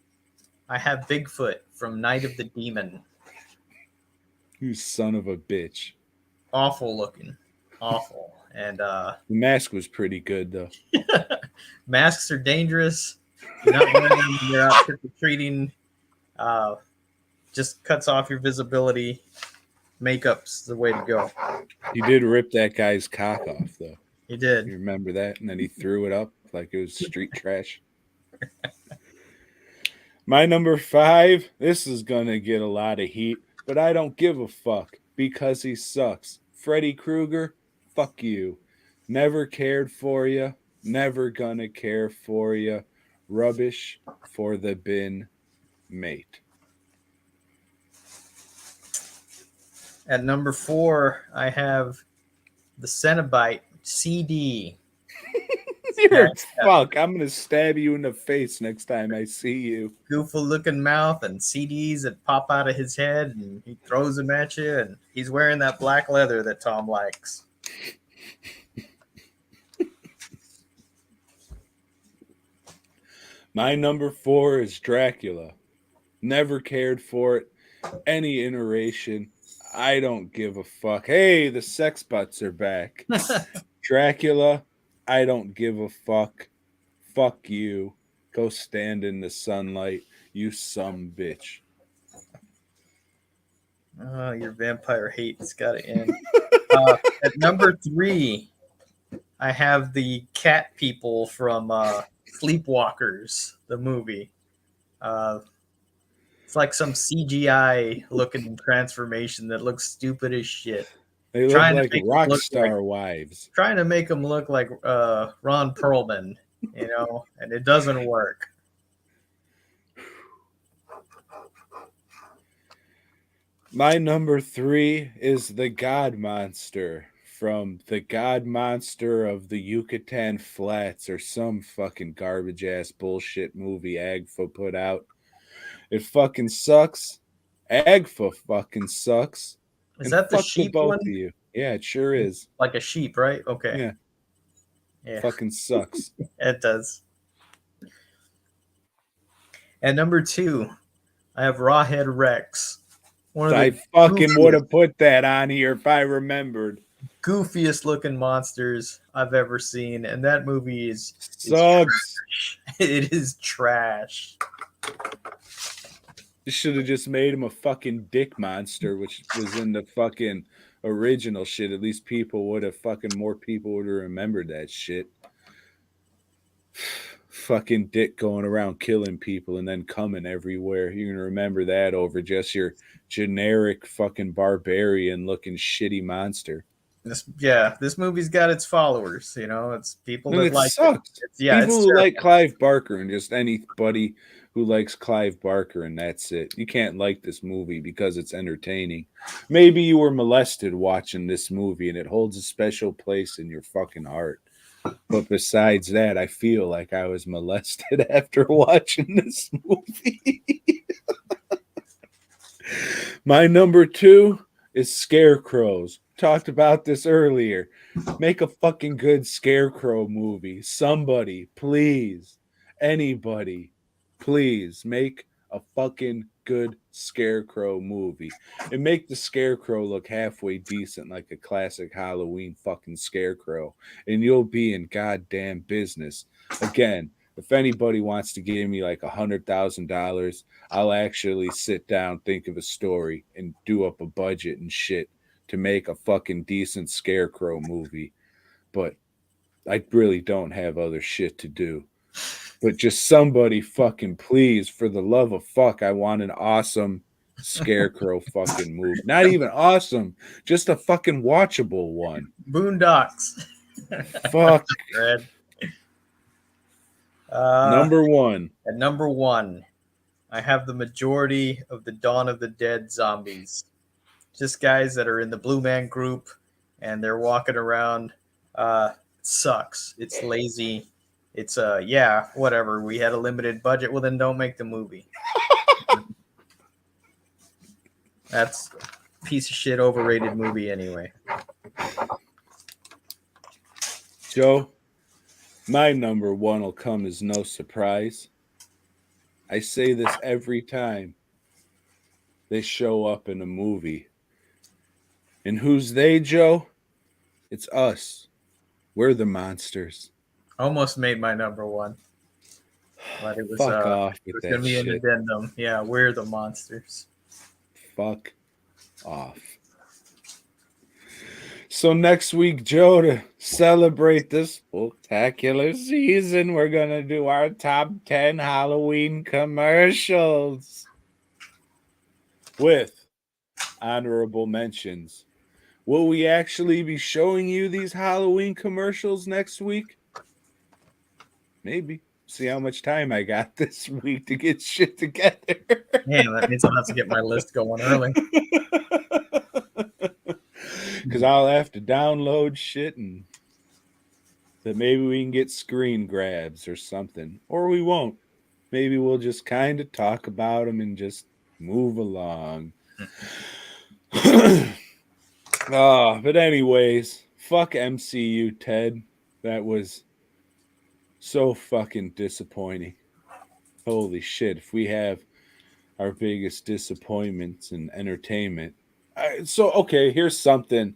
I have Bigfoot from Night of the Demon. You son of a bitch. Awful looking. Awful. And The mask was pretty good, though. masks are dangerous. You're not wearing them when you're out trick-or-treating. Just cuts off your visibility. Makeup's the way to go. He did rip that guy's cock off, though. He did. You remember that? And then he threw it up like it was street trash. My number 5, this is going to get a lot of heat, but I don't give a fuck because he sucks. Freddy Krueger, fuck you. Never cared for you. Never gonna care for you. Rubbish for the bin, mate. At number 4, I have the Cenobite CD. You're fuck. I'm gonna stab you in the face next time I see you. Goofy looking mouth and CDs that pop out of his head, and he throws them at you, and he's wearing that black leather that Tom likes. My number 4 is Dracula. Never cared for it. Any iteration. I don't give a fuck. Hey, the sex butts are back. Dracula, I don't give a fuck. Fuck you. Go stand in the sunlight, you some bitch. Oh, your vampire hate has got to end. At number 3, I have the cat people from Sleepwalkers, the movie. It's like some CGI looking transformation that looks stupid as shit. They look like rock star wives. Trying to make them look like Ron Perlman, you know, and it doesn't work. My number 3 is the God Monster from the God Monster of the Yucatan Flats or some fucking garbage ass bullshit movie Agfa put out. It fucking sucks. Agfa fucking sucks. Is that the sheep both one? Of you. Yeah, it sure is. Like a sheep, right? Okay. Yeah. Fucking sucks. It does. At number 2, I have Rawhead Rex. I fucking would have put that on here if I remembered. Goofiest looking monsters I've ever seen, and that movie sucks. It is trash. You should have just made him a fucking dick monster, which was in the fucking original shit. At least more people would have remembered that shit. Fucking dick going around killing people and then coming everywhere. You're gonna remember that over just your generic fucking barbarian looking shitty monster. This movie's got its followers, you know, it's people that like sucks. People who like Clive Barker and just anybody who likes Clive Barker, and that's it. You can't like this movie because it's entertaining. Maybe you were molested watching this movie and it holds a special place in your fucking heart. But besides that, I feel like I was molested after watching this movie. My number 2 is Scarecrows. Talked about this earlier. Make a fucking good Scarecrow movie. Somebody, please. Anybody, please make a fucking good Scarecrow movie. And make the Scarecrow look halfway decent like a classic Halloween fucking Scarecrow. And you'll be in goddamn business. Again, if anybody wants to give me like $100,000, I'll actually sit down, think of a story, and do up a budget and shit to make a fucking decent Scarecrow movie. But I really don't have other shit to do. But just somebody fucking please, for the love of fuck, I want an awesome Scarecrow fucking movie. Not even awesome, just a fucking watchable one. Boondocks. Fuck. Red. Number 1. At number 1, I have the majority of the Dawn of the Dead zombies. Just guys that are in the Blue Man Group. and they're walking around. It sucks. It's lazy. It's yeah, whatever. We had a limited budget. Well, then don't make the movie. That's a piece of shit, overrated movie anyway. Joe, my number one will come as no surprise. I say this every time they show up in a movie. And who's they, Joe? It's us. We're the monsters. Almost made my number one, but it was Fuck off with gonna that be an shit. addendum. Yeah, we're the monsters. Fuck off. So next week, Joe, to celebrate this spectacular season, we're gonna do our top 10 Halloween commercials with honorable mentions. Will we actually be showing you these Halloween commercials next week? Maybe. See how much time I got this week to get shit together. Man, that means I'll have to get my list going early. Because I'll have to download shit and that maybe we can get screen grabs or something. Or we won't. Maybe we'll just kind of talk about them and just move along. But anyways, fuck MCU, Ted. That was so fucking disappointing. Holy shit. If we have our biggest disappointments in entertainment. Okay, here's something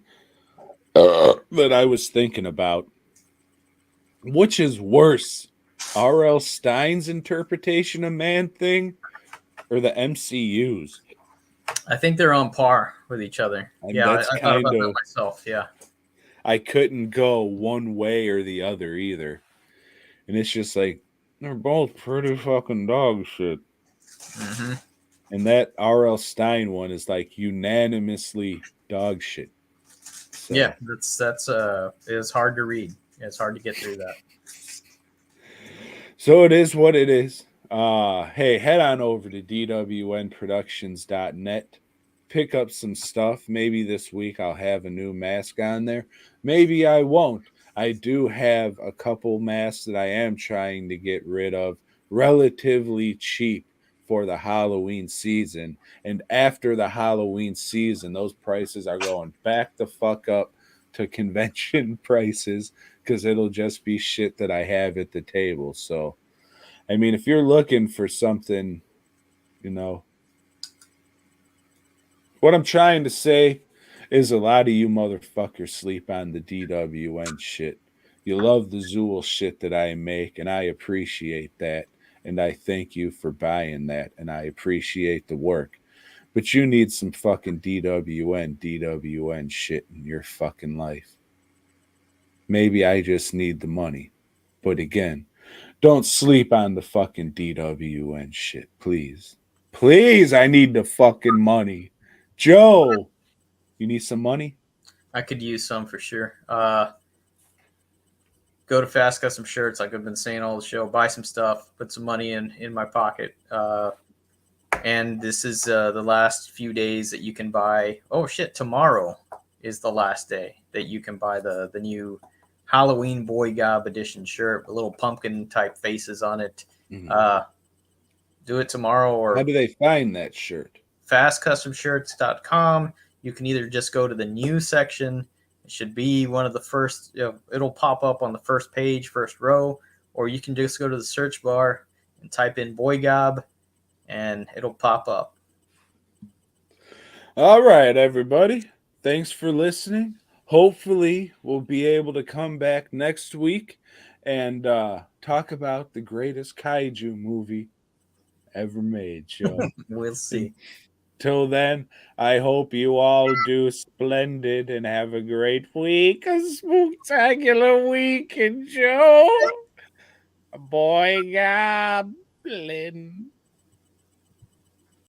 that I was thinking about. Which is worse, R.L. Stein's interpretation of Man-Thing or the MCU's? I think they're on par with each other. And yeah, that's I thought about kind that of myself. Yeah. I couldn't go one way or the other either. And it's just like, they're both pretty fucking dog shit. Mm-hmm. And that R.L. Stein one is like unanimously dog shit. So, yeah, that's it's hard to read. It's hard to get through that. So it is what it is. Hey, head on over to dwnproductions.net. Pick up some stuff. Maybe this week I'll have a new mask on there. Maybe I won't. I do have a couple masks that I am trying to get rid of relatively cheap for the Halloween season. And after the Halloween season, those prices are going back the fuck up to convention prices because it'll just be shit that I have at the table. So, I mean, if you're looking for something, what I'm trying to say is a lot of you motherfuckers sleep on the DWN shit. You love the Zool shit that I make, and I appreciate that. And I thank you for buying that, and I appreciate the work. But you need some fucking DWN shit in your fucking life. Maybe I just need the money. But again, don't sleep on the fucking DWN shit, please. Please, I need the fucking money. Joe, you need some money? I could use some for sure. Go to Fast Custom Shirts, like I've been saying all the show. Buy some stuff, put some money in my pocket. And this is the last few days that you can buy. Oh shit! Tomorrow is the last day that you can buy the new Halloween BOYGOB edition shirt, with little pumpkin type faces on it. Mm-hmm. Do it tomorrow, or how do they find that shirt? FastCustomShirts.com. You can either just go to the new section. It should be one of the first. It'll pop up on the first page, first row, or you can just go to the search bar and type in BOYGOB, and it'll pop up. All right, everybody. Thanks for listening. Hopefully, we'll be able to come back next week and talk about the greatest kaiju movie ever made, Joe. We'll see. Till then, I hope you all do splendid and have a great week. A spectacular week, and Joe. BOYGOB.